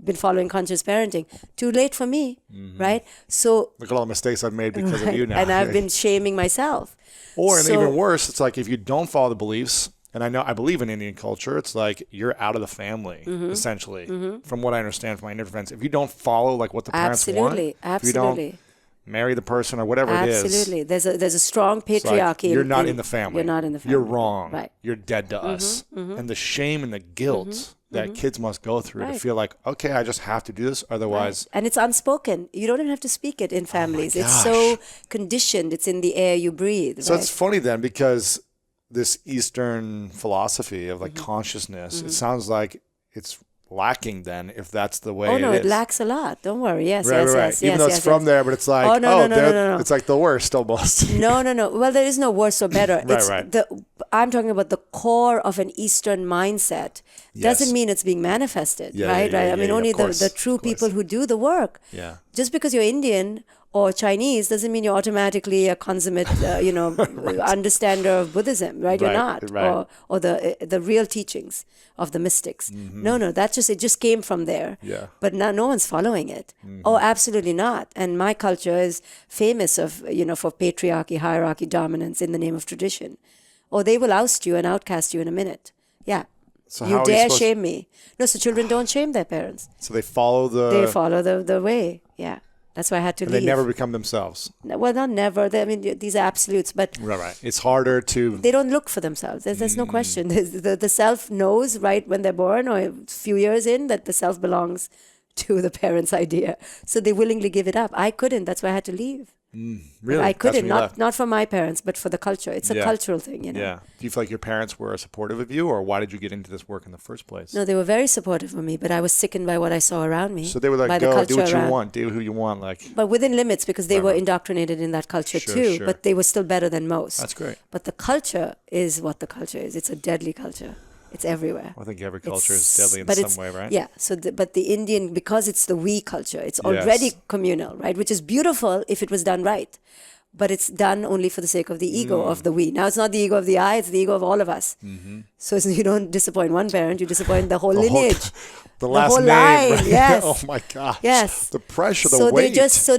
been following conscious parenting. Too late for me, right? So Look at all the mistakes I've made because of you now. and I've been shaming myself. And even worse, it's like if you don't follow the beliefs, and I believe in Indian culture, it's like you're out of the family, essentially, from what I understand from my Indian friends. If you don't follow like what the parents want, if you don't marry the person or whatever it is. Absolutely. There's a strong It's like, patriarchy. you're not in the family. You're not in the family. You're wrong. Right. You're dead to us. And the shame and the guilt that kids must go through to Right. feel like, okay, I just have to do this. Otherwise, And it's unspoken. You don't even have to speak it in families. It's gosh. so conditioned. It's in the air you breathe. So right? it's funny then because this Eastern philosophy of like consciousness, it sounds like it's lacking then if that's the way Oh no, it it is. lacks a lot. Don't worry. Yes, Right, yes, right, yes. right. Even though it's from there, but it's like, Oh, no, no. it's like the worst almost. No. Well, there is no worse or better. Right. I'm talking about the core of an Eastern mindset. Yes. Doesn't mean it's being manifested, Yeah, right? yeah, Right. yeah, I mean, yeah, only of course, the true of course. people who do the work. Yeah. Just because you're Indian or Chinese doesn't mean you're automatically a consummate, understander of Buddhism, right? You're Right, not, right. or the real teachings of the mystics. No, it just came from there. Yeah. But now no one's following it. Oh, absolutely not. And my culture is famous of for patriarchy, hierarchy, dominance in the name of tradition. Oh, they will oust you and outcast you in a minute. Yeah. So You how are dare supposed- shame me. No, so children don't shame their parents. So they follow They follow the way. Yeah. That's why I had to and leave. they never become themselves. Well, not never. These are absolutes, but Right. It's harder to. they don't look for themselves. There's no question. The self knows right when they're born or a few years in that the self belongs to the parents' idea. So they willingly give it up. I couldn't. That's why I had to leave. Really? I That's couldn't, when you left? not for my parents, but for the culture. It's a Yeah. cultural thing, you know. Yeah. Do you feel like your parents were supportive of you, or why did you get into this work in the first place? No, they were very supportive of me, but I was sickened by what I saw around me. So they were by like, the go, culture do what you around. want, do who you want. Like, But within limits, because they were Right. indoctrinated in that culture Sure, too. sure. But they were still better than most. that's great. But the culture is what the culture is. It's a deadly culture. It's everywhere. I think every culture is It's- deadly in but some it's- way, right? Yeah. So, but the Indian, because it's the we culture, it's Yes. already communal, right? Which is beautiful if it was done right. But it's done only for the sake of the ego of the we. Now, it's not the ego of the I, it's the ego of all of us. So you don't disappoint one parent, you disappoint the whole lineage. The last whole name. line, right? yes. Oh my gosh. Yes. The pressure, the So weight.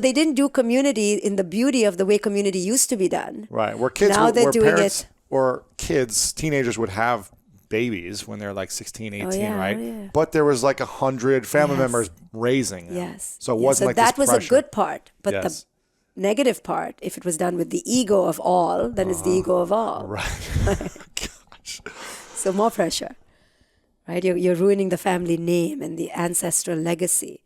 they didn't do community in the beauty of the way community used to be done. Right. Where kids, Now they're where doing parents it. or kids, teenagers would have babies when they're like 16, 18, yeah, right? oh, yeah. But there was like 100 family Yes. members raising them. Yes. So it Yeah, wasn't like that this was pressure. a good part. But Yes. the negative part, if it was done with the ego of all, then it's the ego of all. Right. Gosh. So more pressure, right? You're ruining the family name and the ancestral legacy,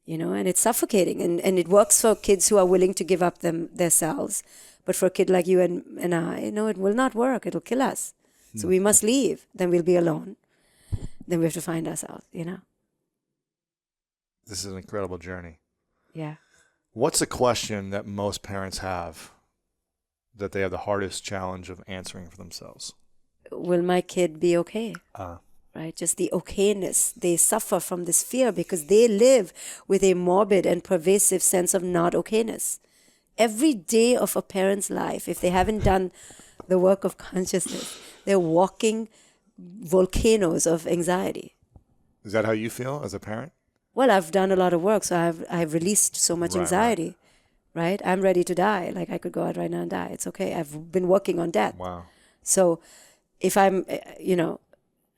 you know, and it's suffocating. And it works for kids who are willing to give up themselves. But for a kid like you and I, no, it will not work. It'll kill us. So we must leave. Then we'll be alone. Then we have to find ourselves, you know? This is an incredible journey. Yeah. What's a question that most parents have that they have the hardest challenge of answering for themselves? Will my kid be okay? Uh, Right? Just the okayness. They suffer from this fear because they live with a morbid and pervasive sense of not okayness. Every day of a parent's life, if they haven't done the work of consciousness, they're walking volcanoes of anxiety. is that how you feel as a parent? Well, I've done a lot of work, so I've released so much Right, anxiety. Right? I'm ready to die. Like I could go out right now and die. It's okay. I've been working on death. Wow. So if I'm,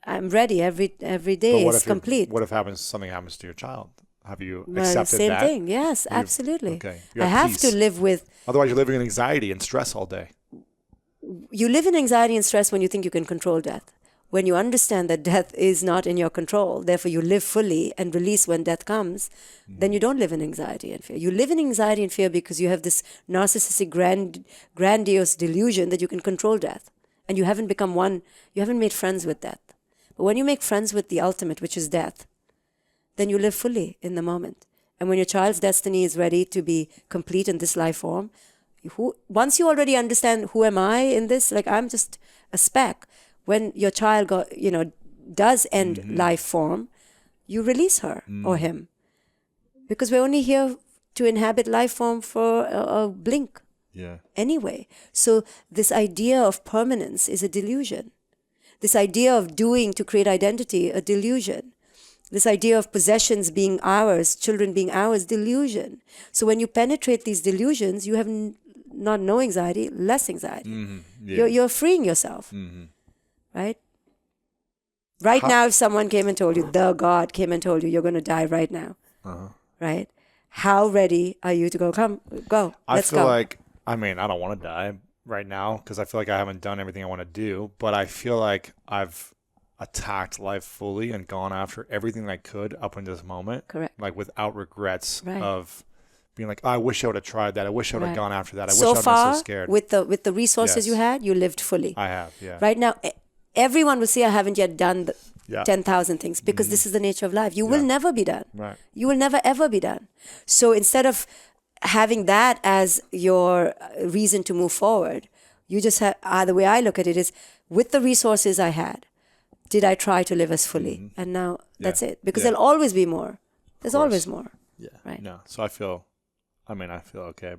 I'm ready. Every But day what is if you're- complete. What if something happens to your child? Have you Well, accepted same that? thing. Yes, You've- absolutely. okay. You I have have to peace. live with. Otherwise, you're living in anxiety and stress all day. You live in anxiety and stress when you think you can control death. When you understand that death is not in your control, therefore you live fully and release when death comes, then you don't live in anxiety and fear. You live in anxiety and fear because you have this narcissistic, grandiose delusion that you can control death. And you haven't become one, you haven't made friends with death. But when you make friends with the ultimate, which is death, then you live fully in the moment. And when your child's destiny is ready to be complete in this life form, once you already understand who am I in this, like I'm just a speck. When your child does end life form, you release her or him. Because we're only here to inhabit life form for a blink Yeah. anyway. So this idea of permanence is a delusion. This idea of doing to create identity, a delusion. This idea of possessions being ours, children being ours, delusion. So when you penetrate these delusions, you have not no anxiety, less anxiety. Yeah. You're freeing yourself, right? Right now, if someone came and told you, the God came and told you, you're going to die right now, right? How ready are you to go? Come, go, let's I feel go. like, I don't want to die right now because I feel like I haven't done everything I want to do, but I feel like I've attacked life fully and gone after everything I could up until this moment. Correct. Like without regrets Right. of being like, oh, I wish I would have tried that. I wish I would have Right. gone after that. I So wish I would have far, been so scared. with the resources you Yes. had, you lived fully. I have, yeah. Right now, everyone will say, I haven't yet done the Yeah. 10,000 things because this is the nature of life. You will Yeah. never be done. Right. You will never, ever be done. So instead of having that as your reason to move forward, you just have, the way I look at it is, with the resources I had, did I try to live as fully? And now that's it. Because Yeah. there'll always be more. There's course. always more. Yeah. Right. No. So I feel okay.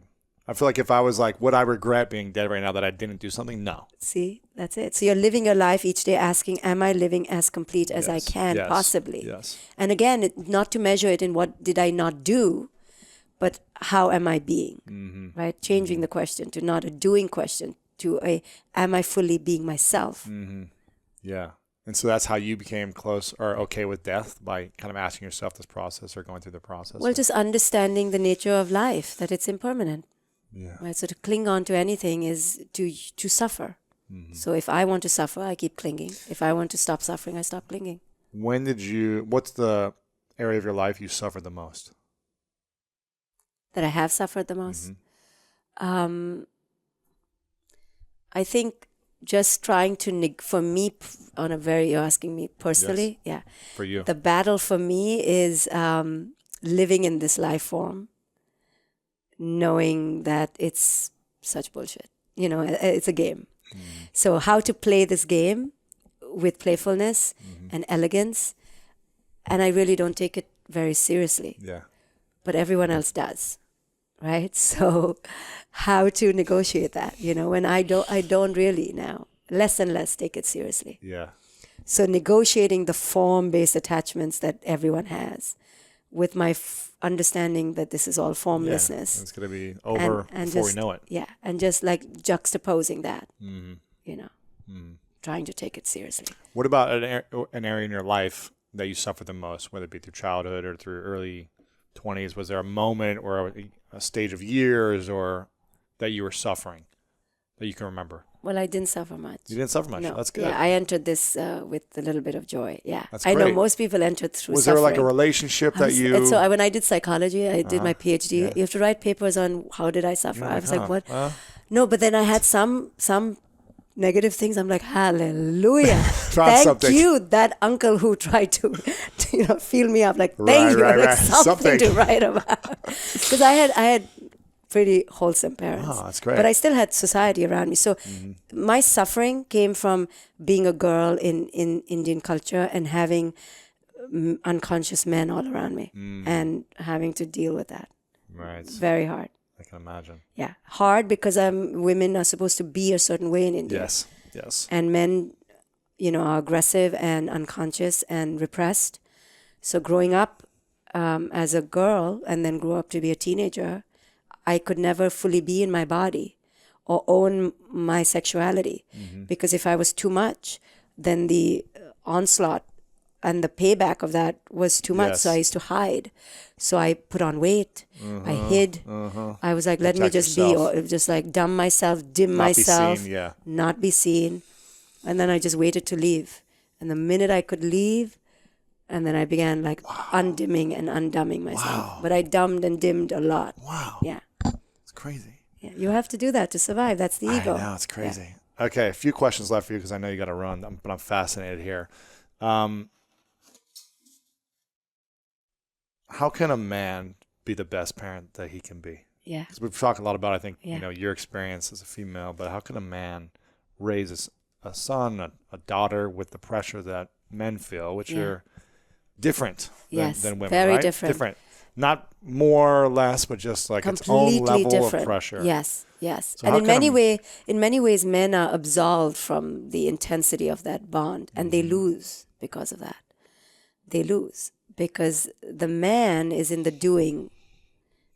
I feel like if I was like, would I regret being dead right now that I didn't do something? No. See, that's it. So you're living your life each day asking, am I living as complete as I Yes. can Yes. possibly? Yes. And again, not to measure it in what did I not do, but how am I being, right? Changing the question to not a doing question to a, am I fully being myself? Yeah. And so that's how you became close or okay with death, by kind of asking yourself this process or going through the process. Well, just understanding the nature of life, that it's impermanent. Yeah. Right? So to cling on to anything is to suffer. So if I want to suffer, I keep clinging. If I want to stop suffering, I stop clinging. What's the area of your life you suffered the most? That I have suffered the most. I think just trying to, for me, you're asking me personally? Yes. Yeah. For you. The battle for me is living in this life form, knowing that it's such bullshit. It's a game. So how to play this game with playfulness and elegance, and I really don't take it very seriously. Yeah. But everyone else does, right? So how to negotiate that, when I don't really now, less and less take it seriously. Yeah. So negotiating the form-based attachments that everyone has with my understanding that this is all formlessness. Yeah. It's going to be over and before just, we know it. Yeah, and just like juxtaposing that, trying to take it seriously. What about an area in your life that you suffered the most, whether it be through childhood or through early 20s? Was there a moment or a stage of years or that you were suffering that you can remember? Well, I didn't suffer much. You didn't suffer much. No. That's good. Yeah, I entered this with a little bit of joy. Yeah. That's I know great. most people entered through Was suffering. there like a relationship that you... And so when I did psychology, I did my PhD. Yeah. You have to write papers on how did I suffer. You're I was like, what? Huh? No, but then I had some negative things. I'm like, hallelujah. Found Thank something. you, that uncle who tried to feel me up. Like, thank you. Like, something to write about. Because I had pretty wholesome parents. Oh, that's great. But I still had society around me. So my suffering came from being a girl in Indian culture and having unconscious men all around me and having to deal with that. Right. Very hard. I can imagine. Yeah. Hard because women are supposed to be a certain way in India. Yes. And men, are aggressive and unconscious and repressed. So growing up as a girl and then grew up to be a teenager, I could never fully be in my body or own my sexuality. Because if I was too much, then the onslaught and the payback of that was too much. Yes. So I used to hide. So I put on weight. I hid. I was like, let me just yourself. be, or just like dumb myself, dim Not myself, be seen, yeah. not be seen. And then I just waited to leave. And the minute I could leave, and then I began like undimming and undumbing myself. Wow. But I dumbed and dimmed a lot. Wow. Yeah. It's crazy. Yeah. You have to do that to survive. That's the ego. I know, it's crazy. Yeah. Okay, a few questions left for you because I know you got to run, but I'm fascinated here. How can a man be the best parent that he can be? Yeah. Because we've talked a lot about, I think, Yeah. your experience as a female, but how can a man raise a son, a daughter with the pressure that men feel, which are different than women, very right? different. Not more or less, but just like Completely its own level different. of pressure. Yes. So And how in can many ways, men are absolved from the intensity of that bond, and they lose because of that. They lose because the man is in the doing,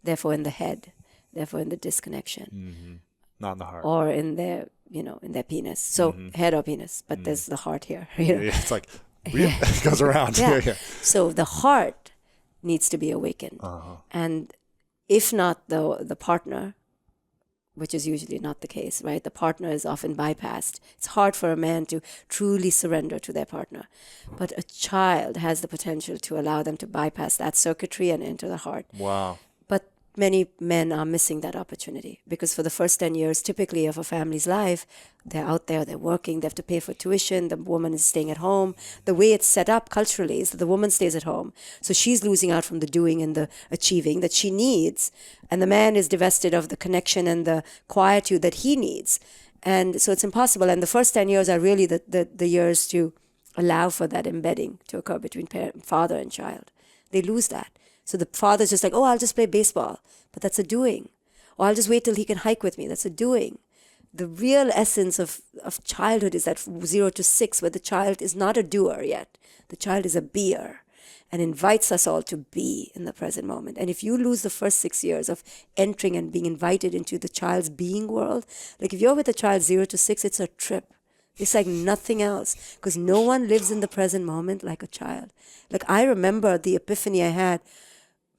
therefore in the head, therefore in the disconnection, Not in the heart. or in their, in their penis. So head or penis, but there's the heart here. It's like it goes around. Yeah. So the heart needs to be awakened, and if not the partner, which is usually not the case, right? The partner is often bypassed. It's hard for a man to truly surrender to their partner, but a child has the potential to allow them to bypass that circuitry and enter the heart. Wow. But many men are missing that opportunity because for the first 10 years, typically of a family's life, they're out there, they're working, they have to pay for tuition, the woman is staying at home. The way it's set up culturally is that the woman stays at home. So she's losing out from the doing and the achieving that she needs. And the man is divested of the connection and the quietude that he needs. And so it's impossible. And the first 10 years are really the years to allow for that embedding to occur between father and child. They lose that. So the father's just like, oh, I'll just play baseball. But that's a doing. Or I'll just wait till he can hike with me. That's a doing. The real essence of childhood is that 0 to 6, where the child is not a doer yet. The child is a beer and invites us all to be in the present moment. And if you lose the first 6 years of entering and being invited into the child's being world, like if you're with a child 0 to 6, it's a trip. It's like nothing else because no one lives in the present moment like a child. Like I remember the epiphany I had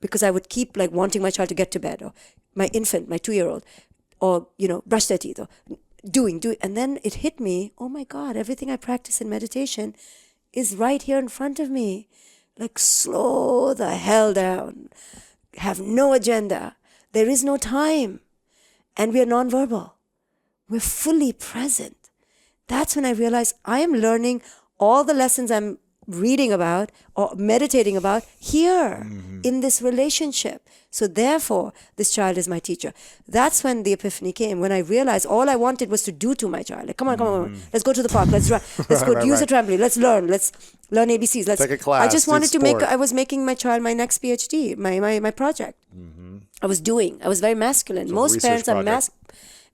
because I would keep like wanting my child to get to bed, or my infant, my 2-year-old, or, brush their teeth, or doing. And then it hit me, oh my God, everything I practice in meditation is right here in front of me. Like slow the hell down. Have no agenda. There is no time. and we are nonverbal. We're fully present. That's when I realized I am learning all the lessons I'm reading about or meditating about here in this relationship. So therefore, this child is my teacher. That's when the epiphany came, when I realized all I wanted was to do to my child. Like, come on. Let's go to the park. Let's run. Let's go use a trampoline. Let's learn. Let's learn ABCs. Let's take a class. I just wanted to sport. I was making my child my next PhD, my project. I was very masculine. So most parents project.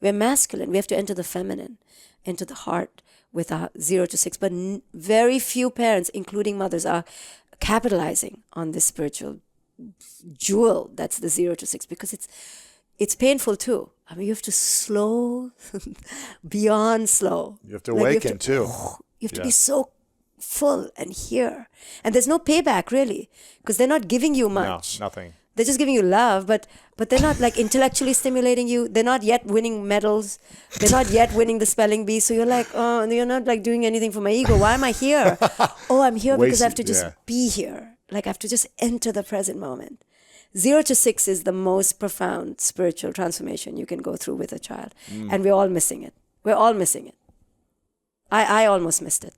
we're masculine. We have to enter the feminine, into the heart with a 0 to 6. But very few parents, including mothers, are capitalizing on this spiritual jewel that's the 0 to 6, because it's painful too. I mean, you have to slow beyond slow. You have to awaken too. You have to be so full and here. And there's no payback really, because they're not giving you much. No, nothing. They're just giving you love, but they're not like intellectually stimulating you. They're not yet winning medals. They're not yet winning the spelling bee. So you're like, oh, you're not like doing anything for my ego. Why am I here? Oh, I'm here because I have to just be here. Like I have to just enter the present moment. 0 to 6 is the most profound spiritual transformation you can go through with a child. And we're all missing it. We're all missing it. I almost missed it.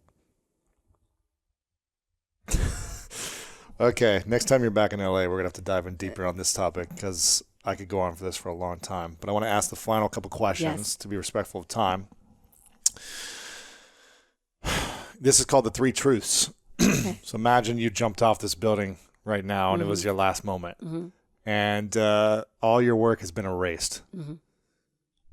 Okay, next time you're back in LA, we're going to have to dive in deeper on this topic, because I could go on for this for a long time. But I want to ask the final couple questions to be respectful of time. This is called the 3 truths. Okay. So imagine you jumped off this building right now and it was your last moment. And all your work has been erased.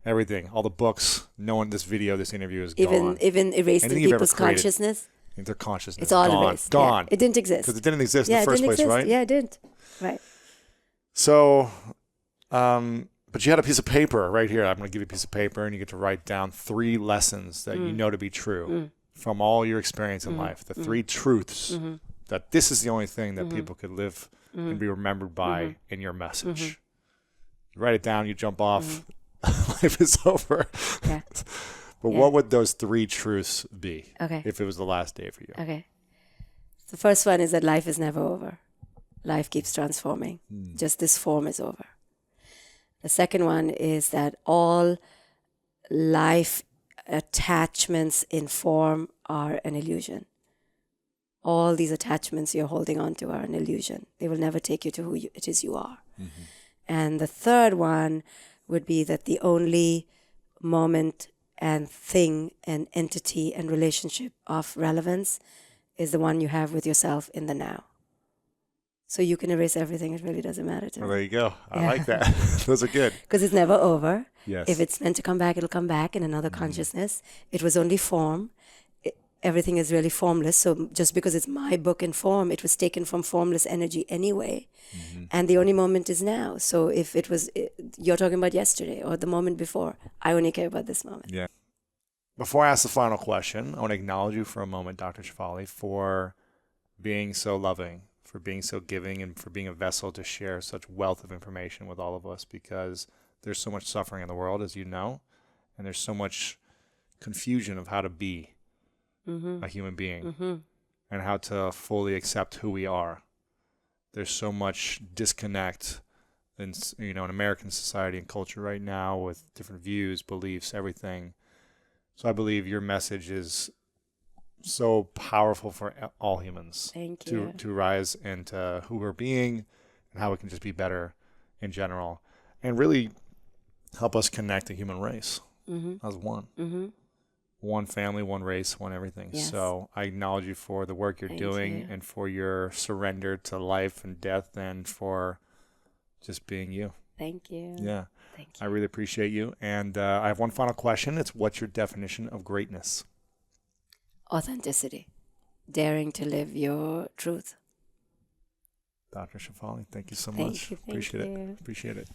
Everything, all the books, no one, this video, this interview is gone. Even erased in people's consciousness. Their consciousness. It's all gone. erased. Gone. Yeah. It didn't exist. Because it didn't exist in the first place, right? Yeah, it didn't. Right. So, but you had a piece of paper right here. I'm going to give you a piece of paper, and you get to write down 3 lessons that you know to be true from all your experience in life. The 3 truths that this is the only thing that people could live and be remembered by in your message. You write it down, you jump off, life is over. Yeah. But what would those 3 truths be if it was the last day for you? Okay. The first one is that life is never over. Life keeps transforming. Just this form is over. The second one is that all life attachments in form are an illusion. All these attachments you're holding on to are an illusion. They will never take you to who it is you are. And the third one would be that the only moment and thing and entity and relationship of relevance is the one you have with yourself in the now. So you can erase everything. It really doesn't matter to me. Well, there you go. I like that. Those are good. Because it's never over. Yes. If it's meant to come back, it'll come back in another consciousness. It was only form. Everything is really formless. So just because it's my book in form, it was taken from formless energy anyway. And the only moment is now. So if it was, you're talking about yesterday or the moment before, I only care about this moment. Yeah. Before I ask the final question, I want to acknowledge you for a moment, Dr. Shefali, for being so loving, for being so giving, and for being a vessel to share such wealth of information with all of us, because there's so much suffering in the world, as you know, and there's so much confusion of how to be a human being and how to fully accept who we are. There's so much disconnect in American society and culture right now with different views, beliefs, everything. So I believe your message is so powerful for all humans. Thank you. To rise into who we're being and how we can just be better in general, and really help us connect the human race as one. One family, one race, one everything. Yes. So I acknowledge you for the work you're doing and for your surrender to life and death, and for just being you. Thank you. Yeah. Thank you. I really appreciate you. And I have one final question. It's, what's your definition of greatness? Authenticity. Daring to live your truth. Dr. Shefali, thank you so much. Thank you. Appreciate it.